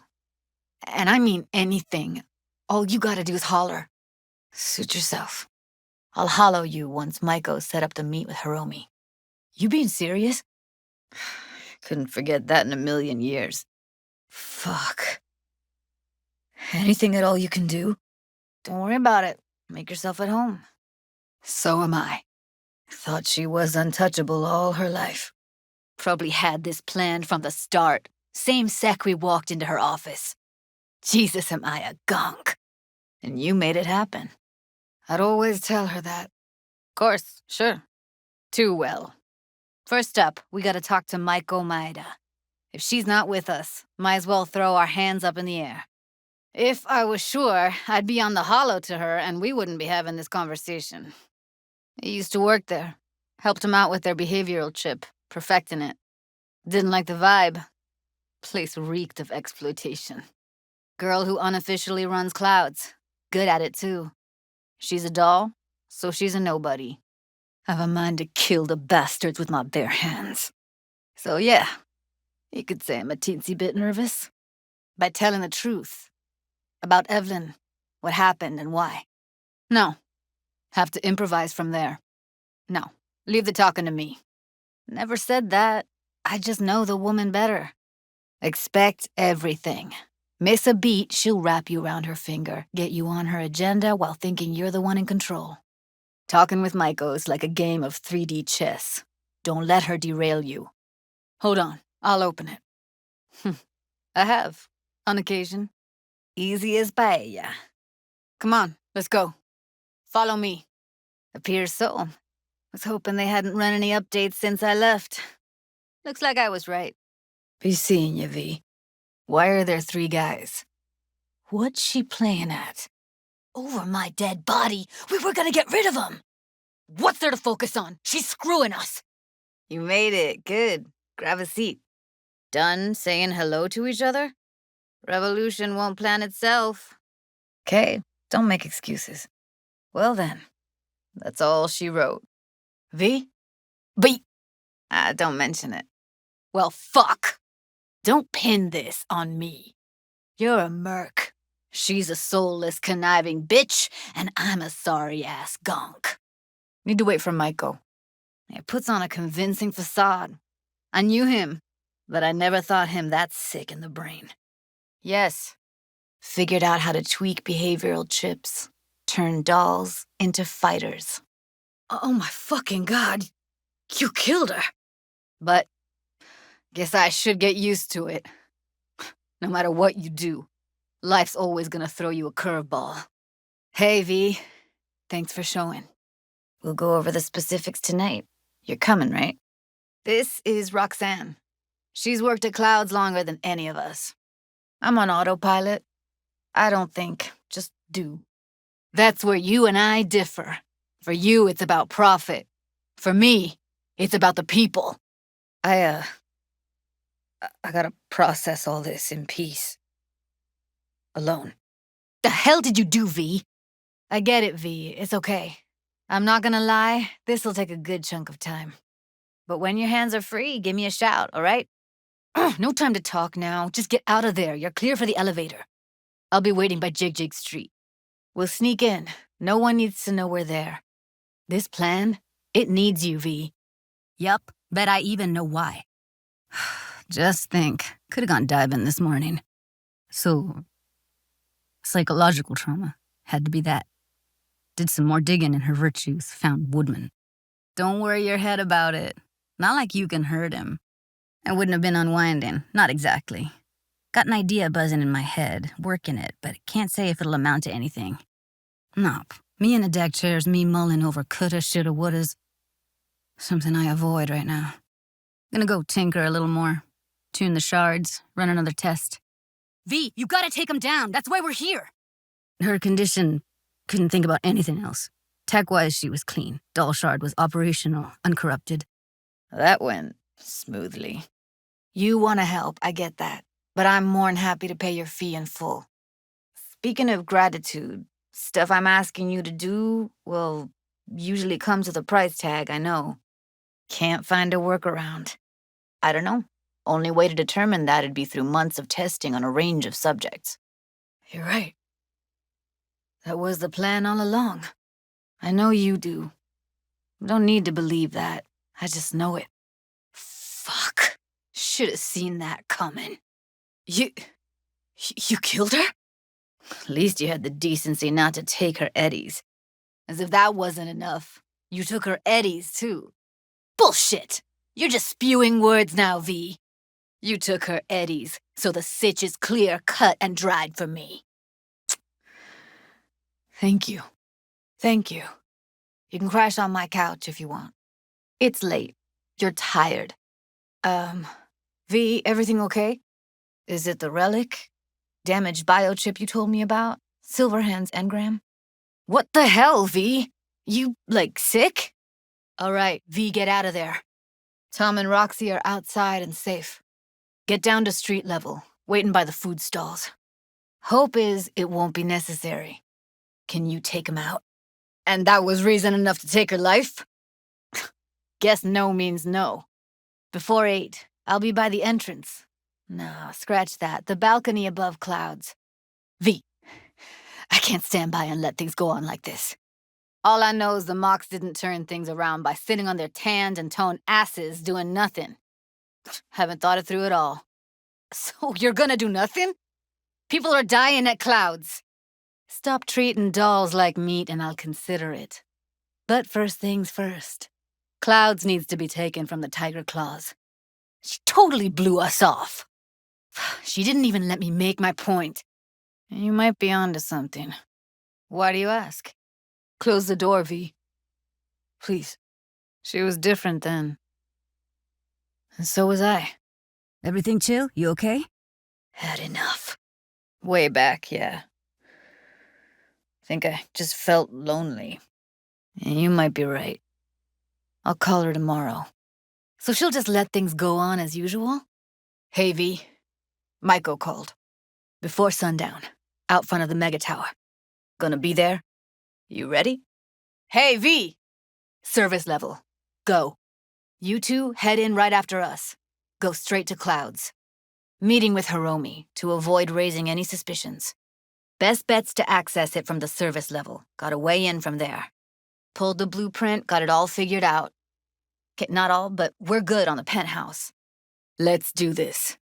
And I mean anything. All you gotta do is holler. Suit yourself. I'll hollow you once Maiko's set up to meet with Hiromi. You being serious? Couldn't forget that in a million years. Fuck. Anything at all you can do? Don't worry about it. Make yourself at home. So am I. Thought she was untouchable all her life. Probably had this planned from the start. Same sec we walked into her office. Jesus, am I a gonk. And you made it happen. I'd always tell her that. Course, sure. Too well. First up, we gotta talk to Maiko Maeda. If she's not with us, might as well throw our hands up in the air. If I was sure, I'd be on the hollow to her and we wouldn't be having this conversation. I used to work there. Helped them out with their behavioral chip, perfecting it. Didn't like the vibe. Place reeked of exploitation. Girl who unofficially runs clouds. Good at it, too. She's a doll, so she's a nobody. I've a mind to kill the bastards with my bare hands. So yeah, you could say I'm a teensy bit nervous. By telling the truth. About Evelyn, what happened and why. No. Have to improvise from there. No. Leave the talking to me. Never said that. I just know the woman better. Expect everything. Miss a beat, she'll wrap you around her finger, get you on her agenda while thinking you're the one in control. Talking with Maiko is like a game of 3D chess. Don't let her derail you. Hold on, I'll open it. I have, on occasion. Easy as paella. Come on, let's go. Follow me. Appears so. Was hoping they hadn't run any updates since I left. Looks like I was right. Be seeing you, V. Why are there 3 guys? What's she playing at? Over my dead body! We were gonna get rid of him! What's there to focus on? She's screwing us! You made it. Good. Grab a seat. Done saying hello to each other? Revolution won't plan itself. Okay, don't make excuses. Well then, that's all she wrote. V? But Don't mention it. well, fuck. Don't pin this on me. You're a merc. She's a soulless, conniving bitch, and I'm a sorry-ass gonk. Need to wait for Michael. He puts on a convincing facade. I knew him, but I never thought him that sick in the brain. Yes, figured out how to tweak behavioral chips, turn dolls into fighters. Oh my fucking god. You killed her. But guess I should get used to it. No matter what you do, life's always gonna throw you a curveball. Hey, V. Thanks for showing. We'll go over the specifics tonight. You're coming, right? This is Roxanne. She's worked at Clouds longer than any of us. I'm on autopilot. I don't think, just do. That's where you and I differ. For you, it's about profit. For me, it's about the people. I gotta process all this in peace. Alone. The hell did you do, V? I get it, V. It's okay. I'm not gonna lie, this'll take a good chunk of time. But when your hands are free, give me a shout, all right? No time to talk now. Just get out of there. You're clear for the elevator. I'll be waiting by Jig Street. We'll sneak in. No one needs to know we're there. This plan, it needs you, V. Yup, bet I even know why. Just think, could have gone diving this morning. So, psychological trauma. Had to be that. Did some more digging in her virtues, found Woodman. Don't worry your head about it. Not like you can hurt him. I wouldn't have been unwinding, not exactly. Got an idea buzzing in my head, working it, but can't say if it'll amount to anything. Nope. Me in a deck chair's me mulling over coulda, shoulda, wouldas. Something I avoid right now. Gonna go tinker a little more. Tune the shards, run another test. V, you gotta take him down. That's why we're here. Her condition, couldn't think about anything else. Tech-wise, she was clean. Doll shard was operational, uncorrupted. That went smoothly. You want to help, I get that. But I'm more than happy to pay your fee in full. Speaking of gratitude, stuff I'm asking you to do, well, usually comes with a price tag, I know. Can't find a workaround. I don't know. Only way to determine that'd be through months of testing on a range of subjects. You're right. That was the plan all along. I know you do. Don't need to believe that. I just know it. Fuck. Should've seen that coming. You killed her? At least you had the decency not to take her eddies. As if that wasn't enough. You took her eddies, too. Bullshit! You're just spewing words now, V. You took her eddies, so the sitch is clear, cut, and dried for me. Thank you. Thank you. You can crash on my couch if you want. It's late. You're tired. V, everything okay? Is it the relic? Damaged biochip you told me about? Silverhand's engram? What the hell, V? You, sick? All right, V, get out of there. Tom and Roxy are outside and safe. Get down to street level, waiting by the food stalls. Hope is it won't be necessary. Can you take him out? And that was reason enough to take her life? Guess no means no. Before 8, I'll be by the entrance. Nah, scratch that. The balcony above Clouds. V, I can't stand by and let things go on like this. All I know is the Mox didn't turn things around by sitting on their tanned and toned asses doing nothing. Haven't thought it through at all. So you're gonna do nothing? People are dying at Clouds. Stop treating dolls like meat and I'll consider it. But first things first. Clouds needs to be taken from the Tiger Claws. She totally blew us off. She didn't even let me make my point. You might be onto something. Why do you ask? Close the door, V. Please. She was different then. And so was I. Everything chill? You okay? Had enough. Way back, yeah. Think I just felt lonely. And you might be right. I'll call her tomorrow. So she'll just let things go on as usual? Hey, V. Michael called. Before sundown, out front of the mega tower. Gonna be there? You ready? Hey, V! Service level. Go. You two head in right after us. Go straight to Clouds. Meeting with Hiromi to avoid raising any suspicions. Best bet's to access it from the service level. Gotta weigh in from there. Pulled the blueprint, got it all figured out. Okay, not all, but we're good on the penthouse. Let's do this.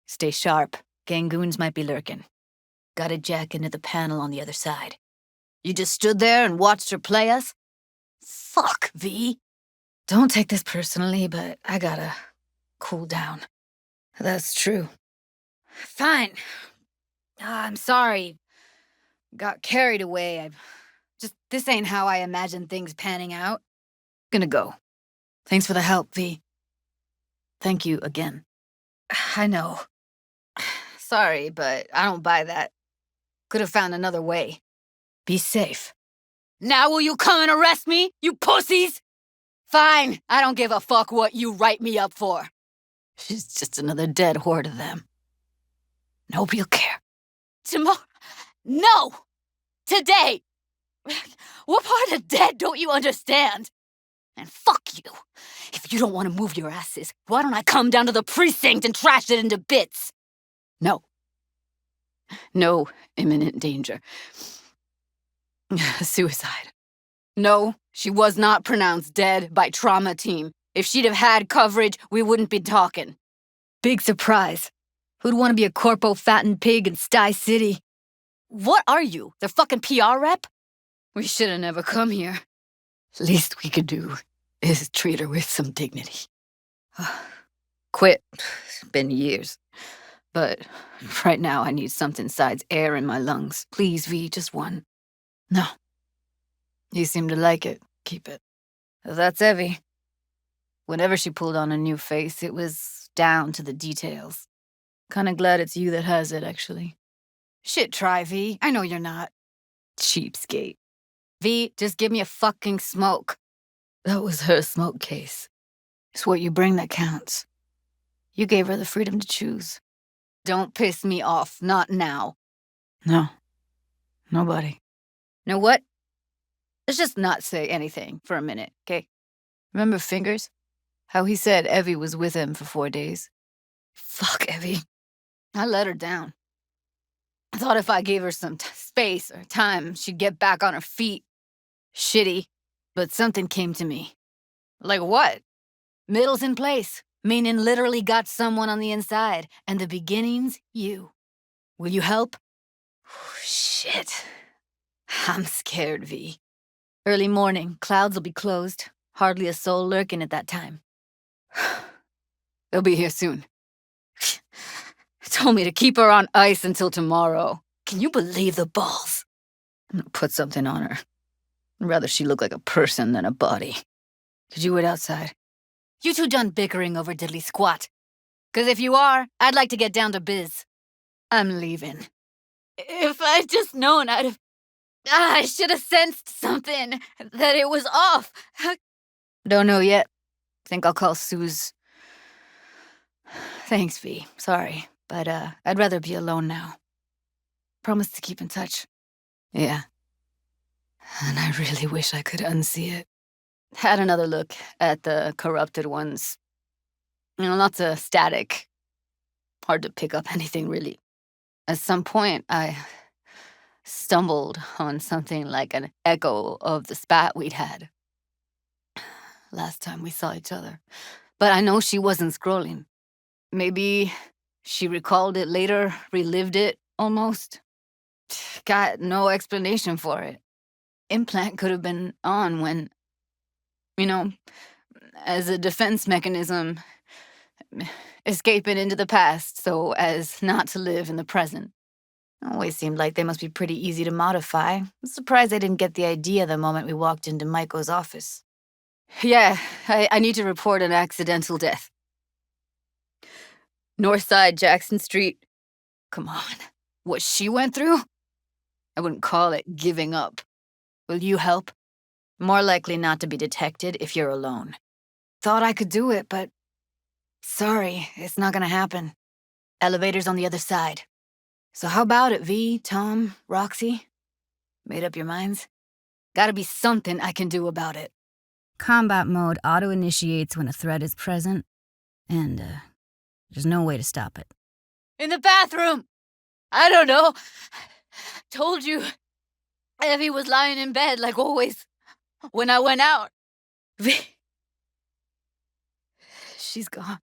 Stay sharp. Gangoons might be lurking. Gotta jack into the panel on the other side. You just stood there and watched her play us? Fuck, V. Don't take this personally, but I gotta cool down. That's true. Fine. I'm sorry. Got carried away. This ain't how I imagined things panning out. Gonna go. Thanks for the help, V. Thank you again. I know. Sorry, but I don't buy that. Could have found another way. Be safe. Now will you come and arrest me, you pussies? Fine, I don't give a fuck what you write me up for. She's just another dead whore to them. Nobody will care. Tomorrow? No! Today! What part of dead don't you understand? And fuck you. If you don't want to move your asses, why don't I come down to the precinct and trash it into bits? No. No imminent danger. Suicide. No, she was not pronounced dead by trauma team. If she'd have had coverage, we wouldn't be talking. Big surprise. Who'd want to be a corpo fattened pig in Sty City? What are you, their fucking PR rep? We should have never come here. Least we could do is treat her with some dignity. Quit. It's been years. But right now I need something besides air in my lungs. Please, V, just one. No. You seem to like it. Keep it. That's Evie. Whenever she pulled on a new face, it was down to the details. Kinda glad it's you that has it, actually. Shit, try, V. I know you're not. Cheapskate. V, just give me a fucking smoke. That was her smoke case. It's what you bring that counts. You gave her the freedom to choose. Don't piss me off, not now. No. Nobody. Know what? Let's just not say anything for a minute, okay? Remember Fingers? How he said Evie was with him for 4 days? Fuck Evie. I let her down. I thought if I gave her some space or time, she'd get back on her feet. Shitty, but something came to me. Like what? Middle's in place, meaning literally got someone on the inside, and the beginning's you. Will you help? Shit. I'm scared, V. Early morning, Clouds will be closed. Hardly a soul lurking at that time. They'll be here soon. Told me to keep her on ice until tomorrow. Can you believe the balls? I'm gonna put something on her. I'd rather she look like a person than a body. Could you wait outside? You two done bickering over diddly squat? 'Cause if you are, I'd like to get down to biz. I'm leaving. If I'd just known, I should have sensed something, that it was off. Don't know yet. Think I'll call Suze. Thanks, V. Sorry, but I'd rather be alone now. Promise to keep in touch. Yeah. And I really wish I could unsee it. Had another look at the corrupted ones. Lots of static. Hard to pick up anything, really. At some point, I stumbled on something like an echo of the spat we'd had last time we saw each other. But I know she wasn't scrolling. Maybe she recalled it later, relived it, almost. Got no explanation for it. Implant could have been on when, as a defense mechanism, escaping into the past so as not to live in the present. Always seemed like they must be pretty easy to modify. I'm surprised I didn't get the idea the moment we walked into Maiko's office. Yeah, I need to report an accidental death. Northside Jackson Street. Come on. What she went through? I wouldn't call it giving up. Will you help? More likely not to be detected if you're alone. Thought I could do it, but... Sorry, it's not gonna happen. Elevator's on the other side. So how about it, V, Tom, Roxy? Made up your minds? Gotta be something I can do about it. Combat mode auto-initiates when a threat is present, and there's no way to stop it. In the bathroom! I don't know. Told you. Evie was lying in bed like always when I went out. She's gone.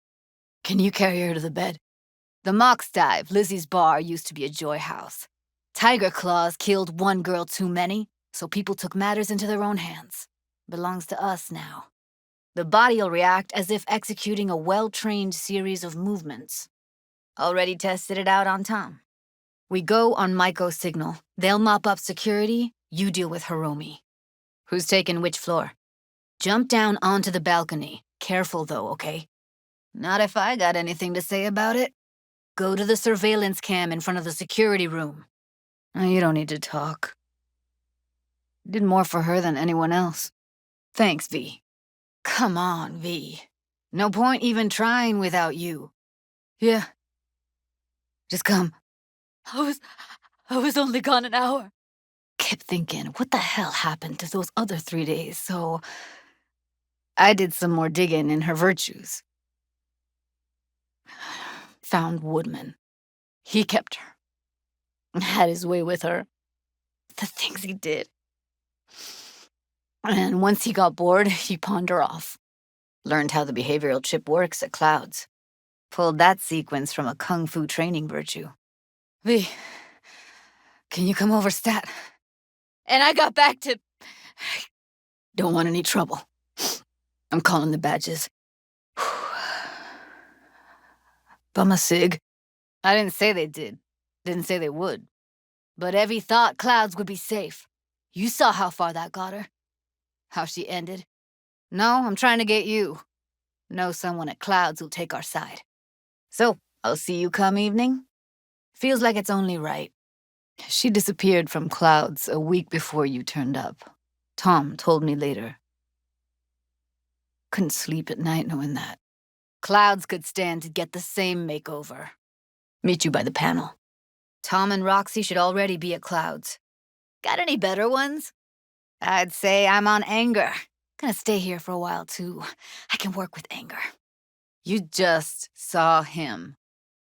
Can you carry her to the bed? The Mox Dive, Lizzie's bar, used to be a joy house. Tiger Claws killed one girl too many, so people took matters into their own hands. Belongs to us now. The body'll react as if executing a well-trained series of movements. Already tested it out on Tom. We go on Maiko's signal. They'll mop up security, you deal with Hiromi. Who's taking which floor? Jump down onto the balcony. Careful though, okay? Not if I got anything to say about it. Go to the surveillance cam in front of the security room. Oh, you don't need to talk. Did more for her than anyone else. Thanks, V. Come on, V. No point even trying without you. Yeah. Just come. I was only gone an hour. Kept thinking, what the hell happened to those other 3 days, so I did some more digging in her virtues. Found Woodman. He kept her. Had his way with her. The things he did. And once he got bored, he pawned her off. Learned how the behavioral chip works at Clouds. Pulled that sequence from a kung fu training virtue. V, can you come over, stat? And I got back to... Don't want any trouble. I'm calling the badges. Bum a cig. I didn't say they did. Didn't say they would. But Evie thought Clouds would be safe. You saw how far that got her. How she ended. No, I'm trying to get you. Know someone at Clouds who'll take our side. So, I'll see you come evening? Feels like it's only right. She disappeared from Clouds a week before you turned up. Tom told me later. Couldn't sleep at night knowing that. Clouds could stand to get the same makeover. Meet you by the panel. Tom and Roxy should already be at Clouds. Got any better ones? I'd say I'm on Anger. Gonna stay here for a while, too. I can work with Anger. You just saw him.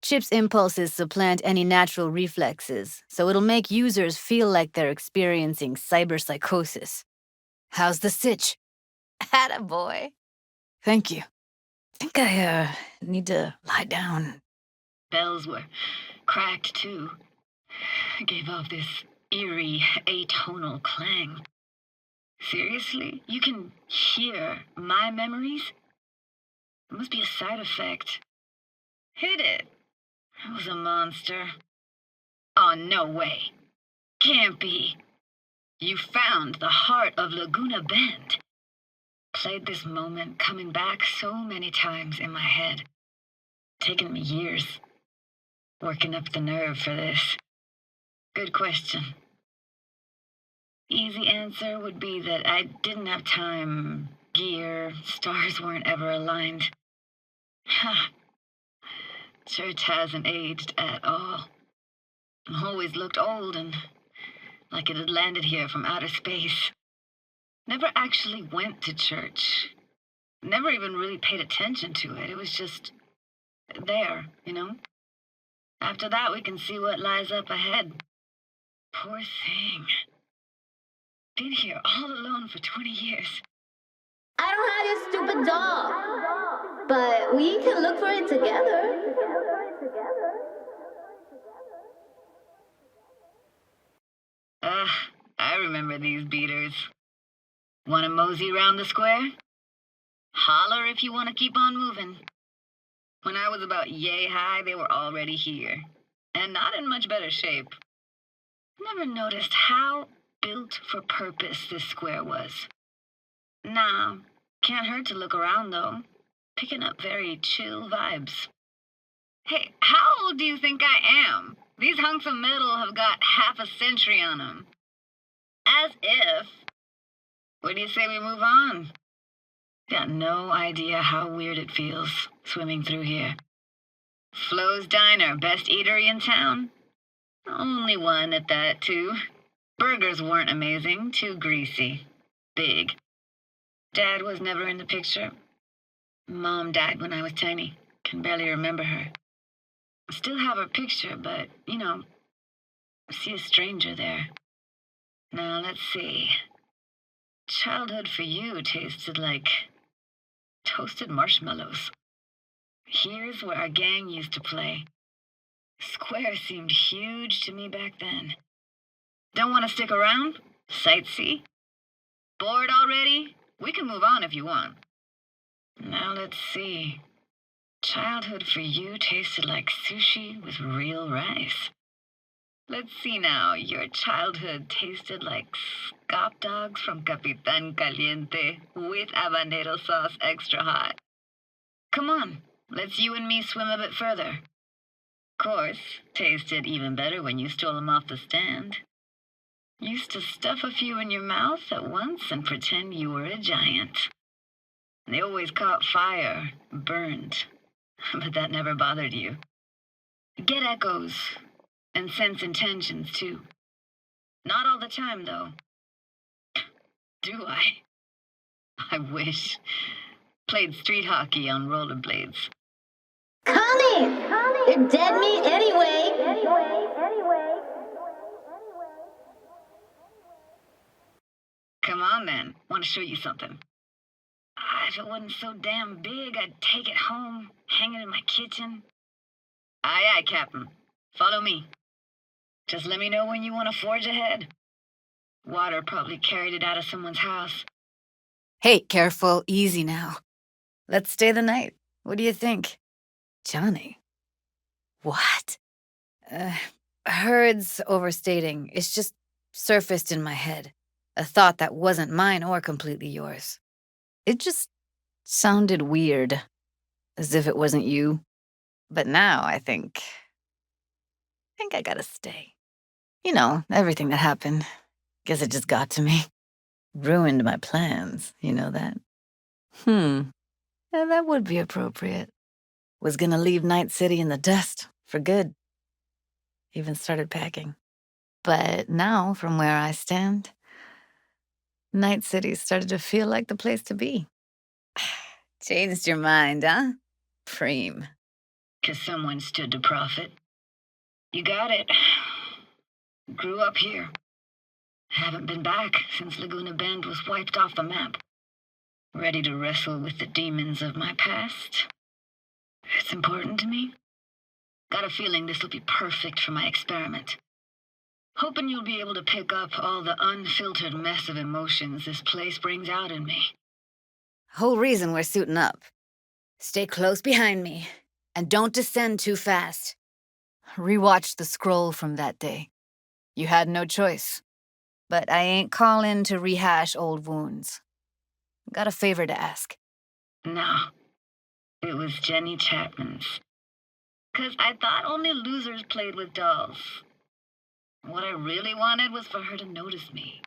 Chip's impulses supplant any natural reflexes, so it'll make users feel like they're experiencing cyberpsychosis. How's the sitch? Attaboy. Thank you. Think I, need to lie down. Bells were cracked, too. Gave off this eerie, atonal clang. Seriously? You can hear my memories? It must be a side effect. Hit it. I was a monster. Oh, no way. Can't be. You found the heart of Laguna Bend. Played this moment coming back so many times in my head. Taken me years. Working up the nerve for this. Good question. Easy answer would be that I didn't have time, gear, stars weren't ever aligned. Ha. Church hasn't aged at all. Always looked old and like it had landed here from outer space. Never actually went to church. Never even really paid attention to it. It was just there, you know? After that, we can see what lies up ahead. Poor thing. Been here all alone for 20 years. I don't have your stupid doll, but we can look for it together. I remember these beaters. Want to mosey around the square? Holler if you want to keep on moving. When I was about yay high, they were already here. And not in much better shape. Never noticed how built for purpose this square was. Nah, can't hurt to look around though. Picking up very chill vibes. Hey, how old do you think I am? These hunks of metal have got half a century on them. As if. Where do you say we move on? Got no idea how weird it feels swimming through here. Flo's Diner, best eatery in town? Only one at that, too. Burgers weren't amazing, too greasy. Big. Dad was never in the picture. Mom died when I was tiny. Can barely remember her. Still have her picture, but, see a stranger there. Now, let's see. Childhood for you tasted like toasted marshmallows. Here's where our gang used to play. Square seemed huge to me back then. Don't want to stick around? Sightsee? Bored already? We can move on if you want. Now let's see. Childhood for you tasted like sushi with real rice. Let's see now. Your childhood tasted like scop dogs from Capitan Caliente with habanero sauce extra hot. Come on, let's you and me swim a bit further. Course, tasted even better when you stole them off the stand. Used to stuff a few in your mouth at once and pretend you were a giant. They always caught fire, burned, but that never bothered you. Get echoes, and sense intentions too. Not all the time, though. Do I? I wish. Played street hockey on rollerblades. Connie! They're dead meat anyway! Come on, then. Want to show you something. If it wasn't so damn big, I'd take it home, hang it in my kitchen. Aye, aye, Captain. Follow me. Just let me know when you want to forge ahead. Water probably carried it out of someone's house. Hey, careful, easy now. Let's stay the night. What do you think? Johnny? What? Heard's overstating. It's just surfaced in my head. A thought that wasn't mine or completely yours. It just sounded weird, as if it wasn't you. But now I think I gotta stay. You know, everything that happened. Guess it just got to me. Ruined my plans, you know that? Yeah, that would be appropriate. Was gonna leave Night City in the dust, for good. Even started packing. But now, from where I stand, Night City started to feel like the place to be. Changed your mind, huh? Preem. 'Cause someone stood to profit. You got it. Grew up here. Haven't been back since Laguna Bend was wiped off the map. Ready to wrestle with the demons of my past. It's important to me. Got a feeling this will be perfect for my experiment. Hoping you'll be able to pick up all the unfiltered mess of emotions this place brings out in me. Whole reason we're suiting up. Stay close behind me, and don't descend too fast. Rewatched the scroll from that day. You had no choice. But I ain't calling to rehash old wounds. Got a favor to ask. No, it was Jenny Chapman's. 'Cause I thought only losers played with dolls. What I really wanted was for her to notice me.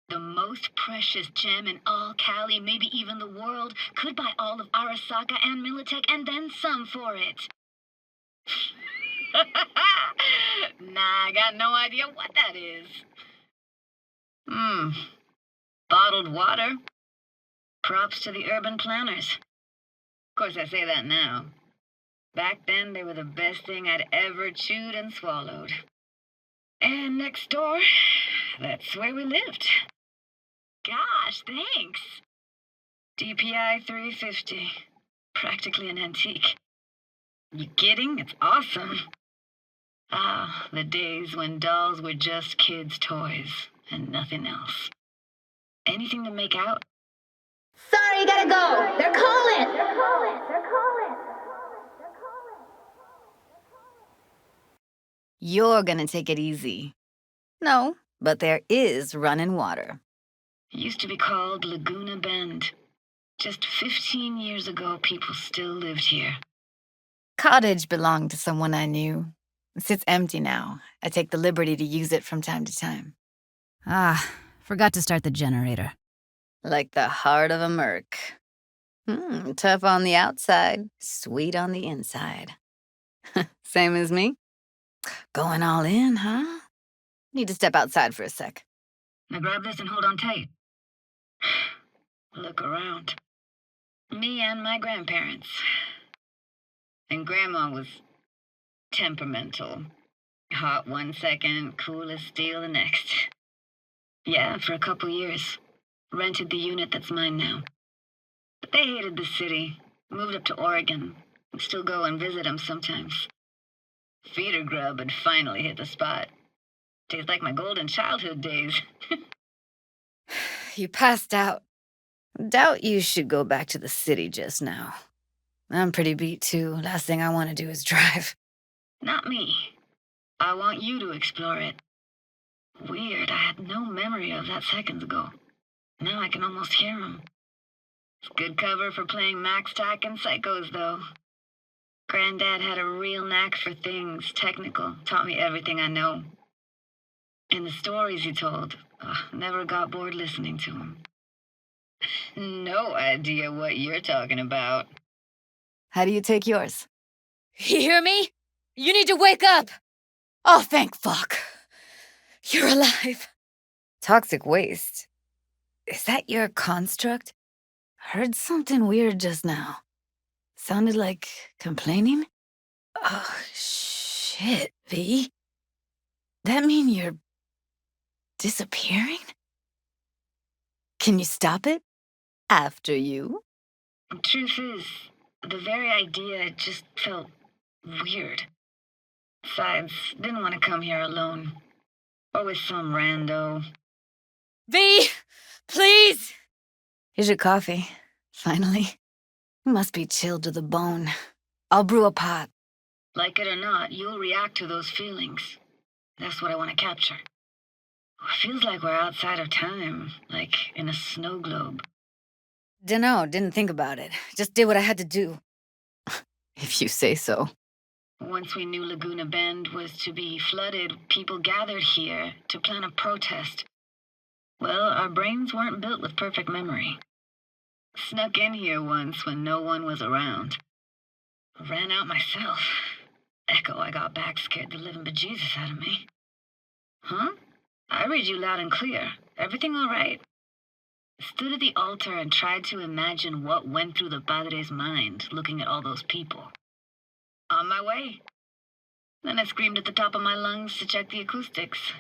The most precious gem in all Cali, maybe even the world, could buy all of Arasaka and Militech and then some for it. Nah, I got no idea what that is. Bottled water. Props to the urban planners. Of course, I say that now. Back then, they were the best thing I'd ever chewed and swallowed. And next door, that's where we lived. Gosh, thanks. DPI 350. Practically an antique. You kidding? It's awesome. Ah, the days when dolls were just kids' toys and nothing else. Anything to make out? Sorry, gotta go! They're calling! You're gonna take it easy. No, but there is running water. It used to be called Laguna Bend. Just 15 years ago, people still lived here. Cottage belonged to someone I knew. It sits empty now. I take the liberty to use it from time to time. Forgot to start the generator. Like the heart of a merc. Tough on the outside, sweet on the inside. Same as me? Going all in, huh? Need to step outside for a sec. Now grab this and hold on tight. Look around. Me and my grandparents. And Grandma was temperamental. Hot 1 second, cool as steel the next. Yeah, for a couple years. Rented the unit that's mine now. But they hated the city. Moved up to Oregon. And still go and visit them sometimes. Feeder grub had finally hit the spot. Tastes like my golden childhood days. You passed out. Doubt you should go back to the city just now. I'm pretty beat, too. Last thing I want to do is drive. Not me. I want you to explore it. Weird, I had no memory of that seconds ago. Now I can almost hear him. It's good cover for playing Max Tack and Psychos, though. Granddad had a real knack for things technical, taught me everything I know. And the stories he told, never got bored listening to him. No idea what you're talking about. How do you take yours? You hear me? You need to wake up! Oh, thank fuck. You're alive. Toxic waste. Is that your construct? Heard something weird just now. Sounded like complaining? Oh, shit, V. That mean you're disappearing? Can you stop it? After you? Truth is, the very idea just felt weird. Besides, didn't want to come here alone. Or with some rando. V! Please! Here's your coffee. Finally. You must be chilled to the bone. I'll brew a pot. Like it or not, you'll react to those feelings. That's what I want to capture. It feels like we're outside of time, like in a snow globe. Dunno, didn't think about it. Just did what I had to do. If you say so. Once we knew Laguna Bend was to be flooded, people gathered here to plan a protest. Well, our brains weren't built with perfect memory. Snuck in here once when no one was around. Ran out myself. Echo, I got back scared the living bejesus out of me. Huh? I read you loud and clear. Everything all right? Stood at the altar and tried to imagine what went through the padre's mind looking at all those people. On my way. Then I screamed at the top of my lungs to check the acoustics.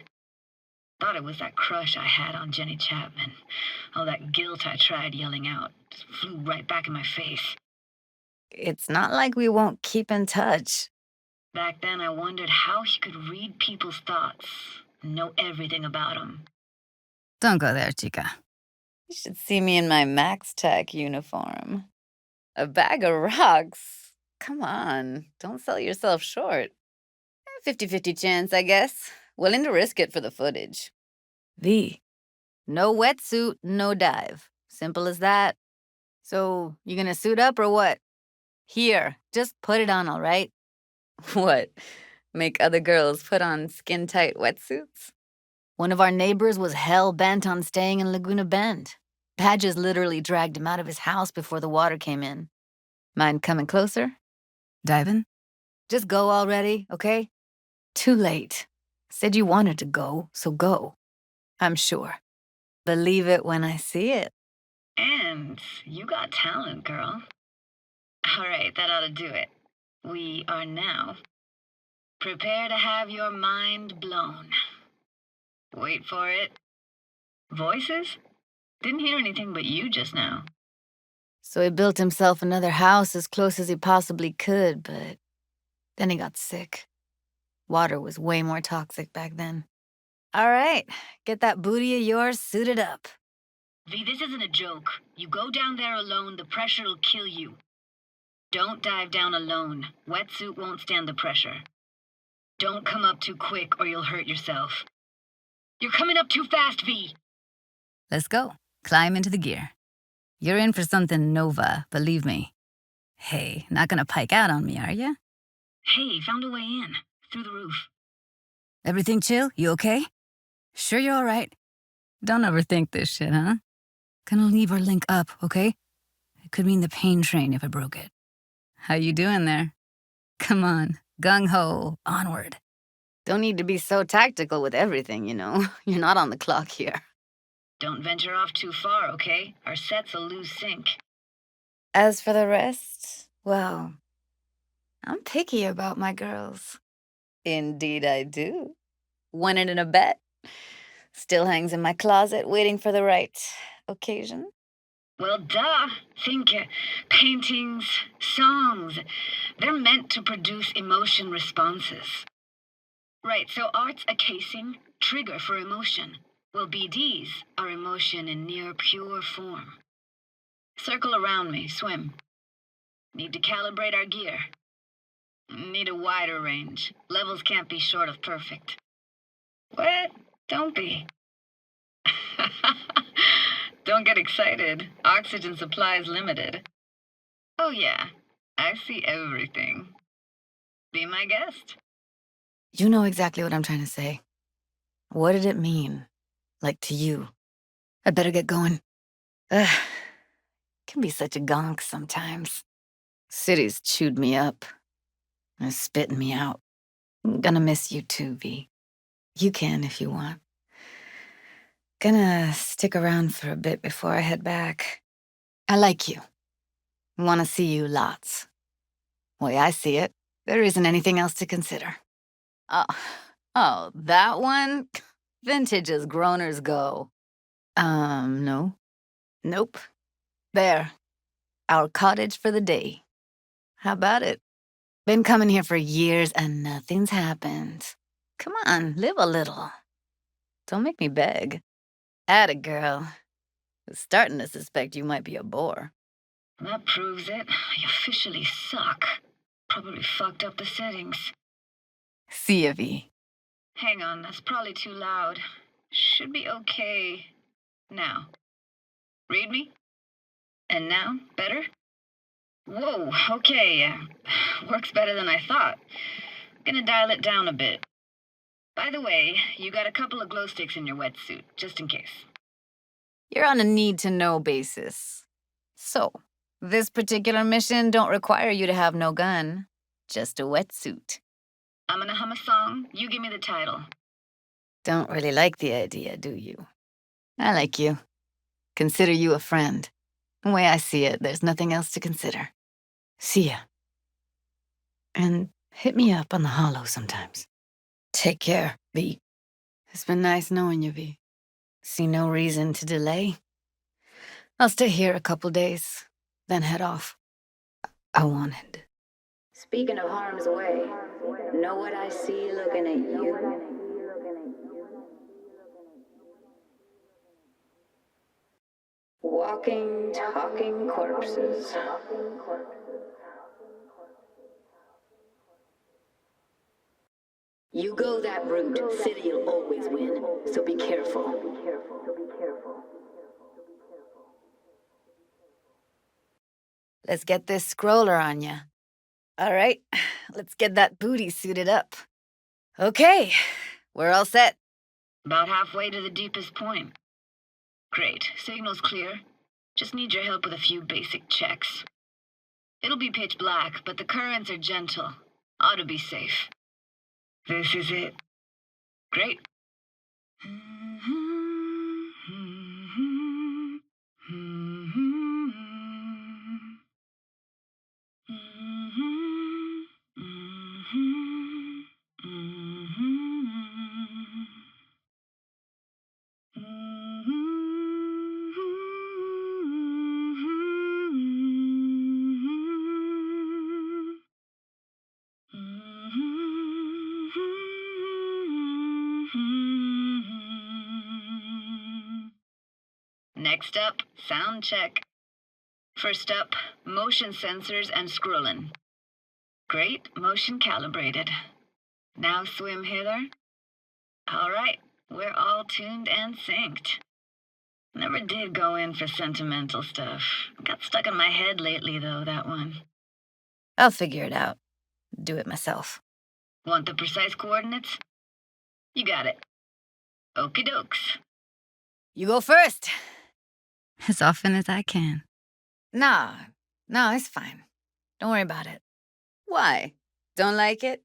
Thought it was that crush I had on Jenny Chapman. All that guilt I tried yelling out just flew right back in my face. It's not like we won't keep in touch. Back then I wondered how he could read people's thoughts and know everything about them. Don't go there, chica. You should see me in my Max Tech uniform. A bag of rocks. Come on, don't sell yourself short. 50-50 chance, I guess. Willing to risk it for the footage. V. No wetsuit, no dive. Simple as that. So, you gonna suit up or what? Here, just put it on, all right? What? Make other girls put on skin-tight wetsuits? One of our neighbors was hell-bent on staying in Laguna Bend. Badges literally dragged him out of his house before the water came in. Mind coming closer? Diving? Just go already, okay? Too late. Said you wanted to go, so go. I'm sure. Believe it when I see it. And you got talent, girl. All right, that ought to do it. We are now. Prepare to have your mind blown. Wait for it. Voices? Didn't hear anything but you just now. So he built himself another house as close as he possibly could, but then he got sick. Water was way more toxic back then. All right, get that booty of yours suited up. V, this isn't a joke. You go down there alone, the pressure will kill you. Don't dive down alone. Wetsuit won't stand the pressure. Don't come up too quick or you'll hurt yourself. You're coming up too fast, V. Let's go. Climb into the gear. You're in for something Nova, believe me. Hey, not gonna pike out on me, are ya? Hey, found a way in. Through the roof. Everything chill? You okay? Sure you're all right? Don't overthink this shit, huh? Gonna leave our link up, okay? It could mean the pain train if I broke it. How you doing there? Come on, gung-ho, onward. Don't need to be so tactical with everything, you know? You're not on the clock here. Don't venture off too far, okay? Our sets will lose sync. As for the rest, well, I'm picky about my girls. Indeed I do. Won it in a bet. Still hangs in my closet waiting for the right occasion. Well, duh. Think paintings, songs. They're meant to produce emotion responses. Right, so art's a casing, trigger for emotion. Well, BDs are emotion in near pure form. Circle around me, swim. Need to calibrate our gear. Need a wider range. Levels can't be short of perfect. What? Don't be. Don't get excited. Oxygen supply is limited. Oh yeah, I see everything. Be my guest. You know exactly what I'm trying to say. What did it mean? Like to you? I better get going. Ugh. Can be such a gonk sometimes. City's chewed me up. And spitting me out. I'm gonna miss you too, V. You can if you want. Gonna stick around for a bit before I head back. I like you. Wanna see you lots. Way I see it, there isn't anything else to consider. Oh, that one? Vintage as growners go. No. Nope. There. Our cottage for the day. How about it? Been coming here for years and nothing's happened. Come on, live a little. Don't make me beg. Atta girl. Was starting to suspect you might be a bore. That proves it. You officially suck. Probably fucked up the settings. See ya, V. Hang on, that's probably too loud. Should be okay. Now. Read me? And now? Better? Whoa, okay. Works better than I thought. Gonna dial it down a bit. By the way, you got a couple of glow sticks in your wetsuit, just in case. You're on a need-to-know basis. So, this particular mission don't require you to have no gun. Just a wetsuit. I'm gonna hum a song. You give me the title. Don't really like the idea, do you? I like you. Consider you a friend. The way I see it, there's nothing else to consider. See ya. And hit me up on the holo sometimes. Take care, V. It's been nice knowing you, V. See no reason to delay. I'll stay here a couple days, then head off. I wanted. Speaking of harm's way, know what I see looking at you? Walking, talking corpses. You go that route, City'll always win, so be careful. Let's get this scroller on ya. All right, let's get that booty suited up. Okay, we're all set. About halfway to the deepest point. Great. Signal's clear. Just need your help with a few basic checks. It'll be pitch black, but the currents are gentle. Ought to be safe. This is it. Great. Next up, sound check. First up, motion sensors and scrolling. Great, motion calibrated. Now swim hither. All right, we're all tuned and synced. Never did go in for sentimental stuff. Got stuck in my head lately, though, that one. I'll figure it out. Do it myself. Want the precise coordinates? You got it. Okie dokes. You go first. As often as I can. No, it's fine. Don't worry about it. Why? Don't like it?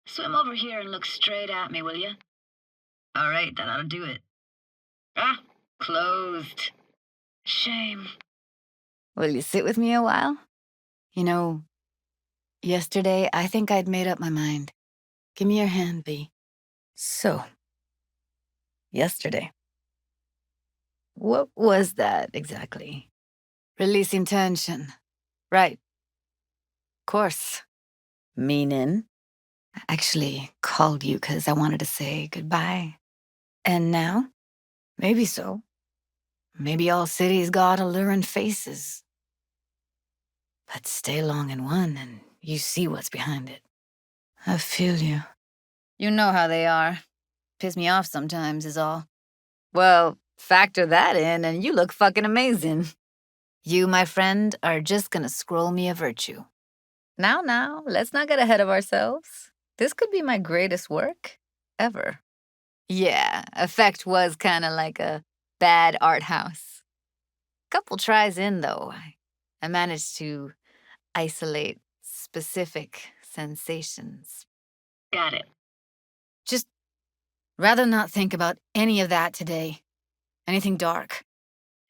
Swim over here and look straight at me, will you? All right, that ought to do it. Ah, closed. Shame. Will you sit with me a while? You know, yesterday I think I'd made up my mind. Give me your hand, V. So, yesterday. What was that exactly? Releasing tension. Right. Course. Meaning? I actually called you because I wanted to say goodbye. And now? Maybe so. Maybe all cities got alluring faces. But stay long in one and you see what's behind it. I feel you. You know how they are. Piss me off sometimes is all. Well, factor that in and you look fucking amazing. You, my friend, are just gonna scroll me a virtue. Now, let's not get ahead of ourselves. This could be my greatest work ever. Yeah, Effect was kinda like a bad art house. Couple tries in, though, I managed to isolate specific sensations. Got it. Just rather not think about any of that today. Anything dark.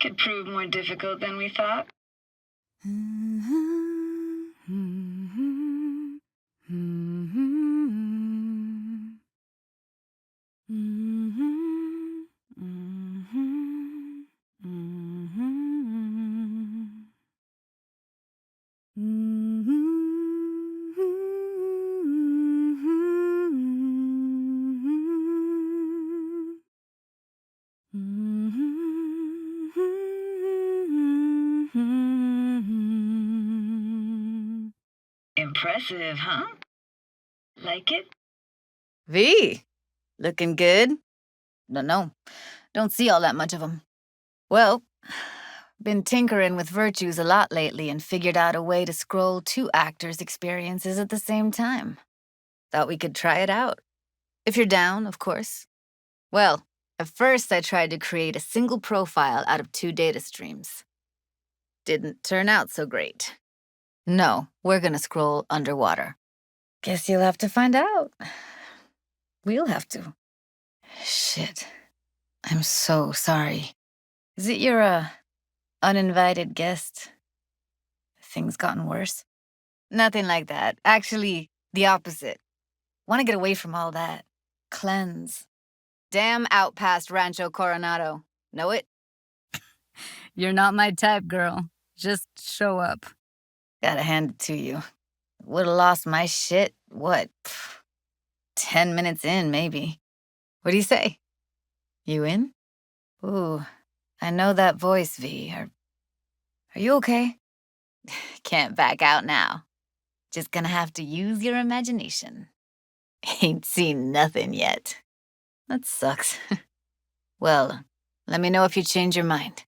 Could prove more difficult than we thought. Impressive, huh? Like it? V, looking good? No, don't see all that much of them. Well, been tinkering with virtues a lot lately and figured out a way to scroll 2 actors' experiences at the same time. Thought we could try it out. If you're down, of course. Well, at first I tried to create a single profile out of 2 data streams. Didn't turn out so great. No, we're gonna scroll underwater. Guess you'll have to find out. We'll have to. Shit. I'm so sorry. Is it your, uninvited guest? Things gotten worse? Nothing like that. Actually, the opposite. Want to get away from all that. Cleanse. Damn out past Rancho Coronado. Know it? You're not my type, girl. Just show up. Gotta hand it to you. Would've lost my shit, what, 10 minutes in, maybe. What do you say? You in? Ooh, I know that voice, V. Are you okay? Can't back out now. Just gonna have to use your imagination. Ain't seen nothing yet. That sucks. Well, let me know if you change your mind.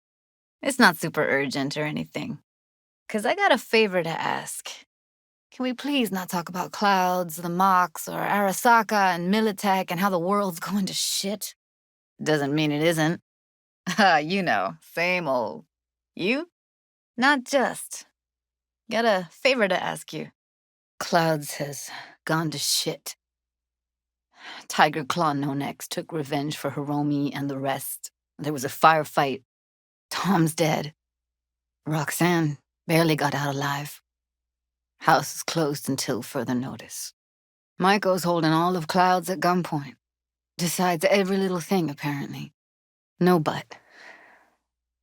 It's not super urgent or anything. 'Cause I got a favor to ask. Can we please not talk about clouds, the Mox, or Arasaka and Militech and how the world's going to shit? Doesn't mean it isn't. You know, same old. You? Not just. Got a favor to ask you. Clouds has gone to shit. Tiger Claw No Next took revenge for Hiromi and the rest. There was a firefight. Tom's dead. Roxanne barely got out alive. House is closed until further notice. Maiko's holding all of Clouds at gunpoint. Decides every little thing, apparently. No but.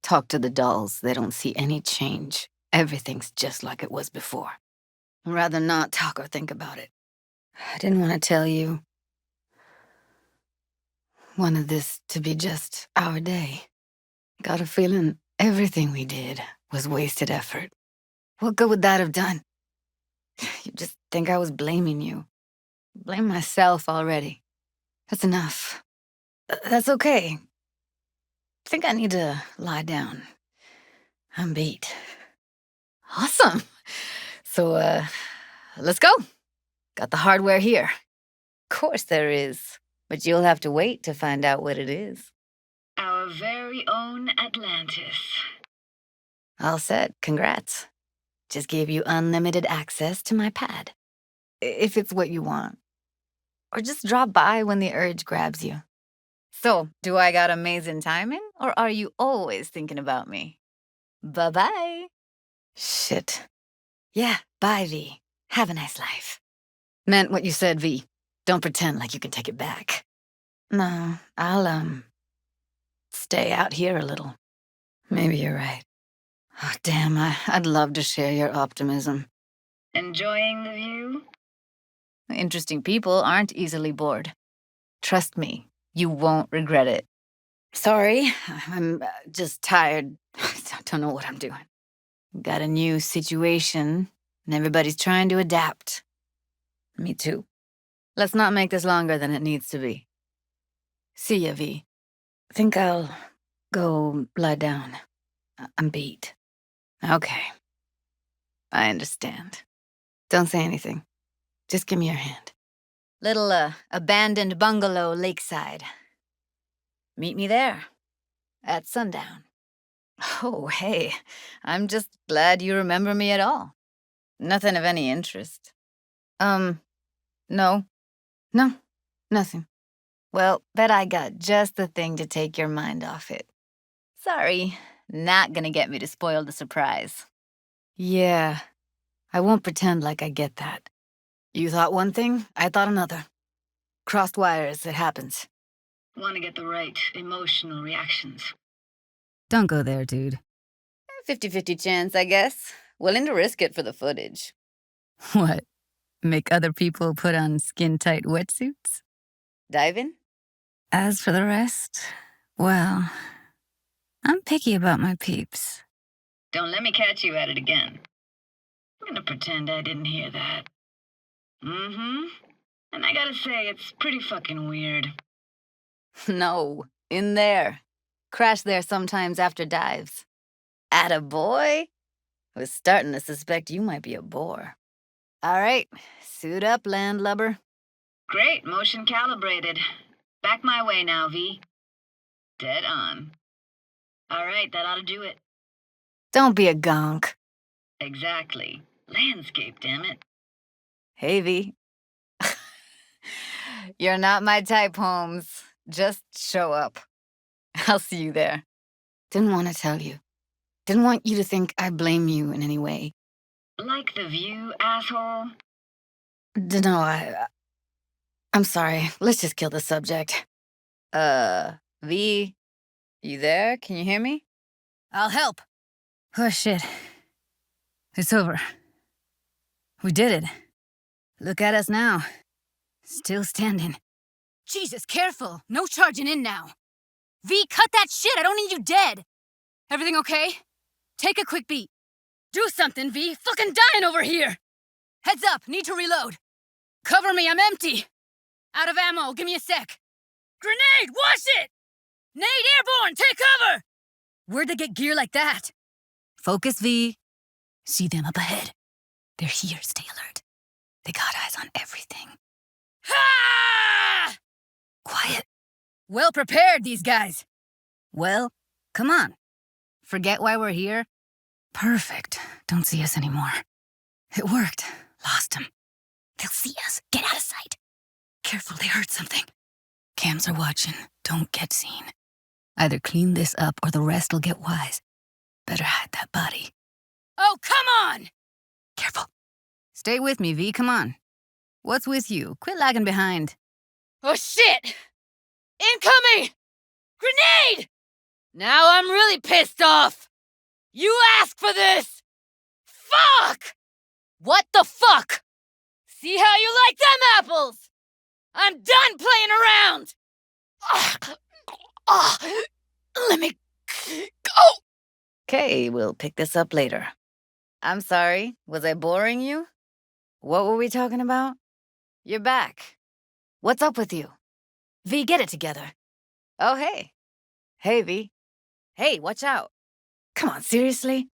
Talk to the dolls, they don't see any change. Everything's just like it was before. I'd rather not talk or think about it. I didn't want to tell you. Wanted this to be just our day. Got a feeling everything we did was wasted effort. What good would that have done? You just think I was blaming you. Blame myself already. That's enough. That's okay. Think I need to lie down. I'm beat. Awesome. So, let's go. Got the hardware here. Of course there is. But you'll have to wait to find out what it is. Our very own Atlantis. All set. Congrats. Just gave you unlimited access to my pad. If it's what you want. Or just drop by when the urge grabs you. So, do I got amazing timing, or are you always thinking about me? Bye-bye. Shit. Yeah, bye, V. Have a nice life. Meant what you said, V. Don't pretend like you can take it back. No, I'll, stay out here a little. Maybe you're right. Oh, damn, I'd love to share your optimism. Enjoying the view? Interesting people aren't easily bored. Trust me, you won't regret it. Sorry, I'm just tired. I don't know what I'm doing. Got a new situation, and everybody's trying to adapt. Me too. Let's not make this longer than it needs to be. See ya, V. Think I'll go lie down. I'm beat. Okay. I understand. Don't say anything. Just give me your hand. Little, abandoned bungalow lakeside. Meet me there. At sundown. Oh, hey. I'm just glad you remember me at all. Nothing of any interest. No. No, nothing. Well, bet I got just the thing to take your mind off it. Sorry, not gonna get me to spoil the surprise. Yeah, I won't pretend like I get that. You thought one thing, I thought another. Crossed wires, it happens. Want to get the right emotional reactions. Don't go there, dude. 50-50 chance, I guess. Willing to risk it for the footage. What? Make other people put on skin-tight wetsuits? Dive in? As for the rest, well, I'm picky about my peeps. Don't let me catch you at it again. I'm gonna pretend I didn't hear that. Mm-hmm. And I gotta say, it's pretty fucking weird. No, in there. Crash there sometimes after dives. Atta boy. Was starting to suspect you might be a bore. All right, suit up, landlubber. Great, motion calibrated. Back my way now, V. Dead on. All right, that ought to do it. Don't be a gonk. Exactly. Landscape, damn it. Hey, V. You're not my type, Holmes. Just show up. I'll see you there. Didn't want to tell you. Didn't want you to think I blame you in any way. Like the view, asshole? No, I'm sorry. Let's just kill the subject. V, you there? Can you hear me? I'll help. Oh, shit. It's over. We did it. Look at us now. Still standing. Jesus, careful. No charging in now. V, cut that shit. I don't need you dead. Everything okay? Take a quick beat. Do something, V. Fucking dying over here. Heads up. Need to reload. Cover me. I'm empty. Out of ammo. Give me a sec. Grenade! Watch it! Nade airborne! Take cover! Where'd they get gear like that? Focus, V. See them up ahead. They're here. Stay alert. They got eyes on everything. Ha! Quiet. Well prepared, these guys. Well, come on. Forget why we're here? Perfect. Don't see us anymore. It worked. Lost them. They'll see us. Get out of sight. Careful, they heard something. Cams are watching. Don't get seen. Either clean this up or the rest'll get wise. Better hide that body. Oh, come on! Careful. Stay with me, V. Come on. What's with you? Quit lagging behind. Oh, shit! Incoming! Grenade! Now I'm really pissed off! You asked for this! Fuck! What the fuck? See how you like them apples? I'm done playing around! Let me go! Okay, we'll pick this up later. I'm sorry, was I boring you? What were we talking about? You're back. What's up with you? V, get it together. Oh, hey. Hey, V. Hey, watch out. Come on, seriously?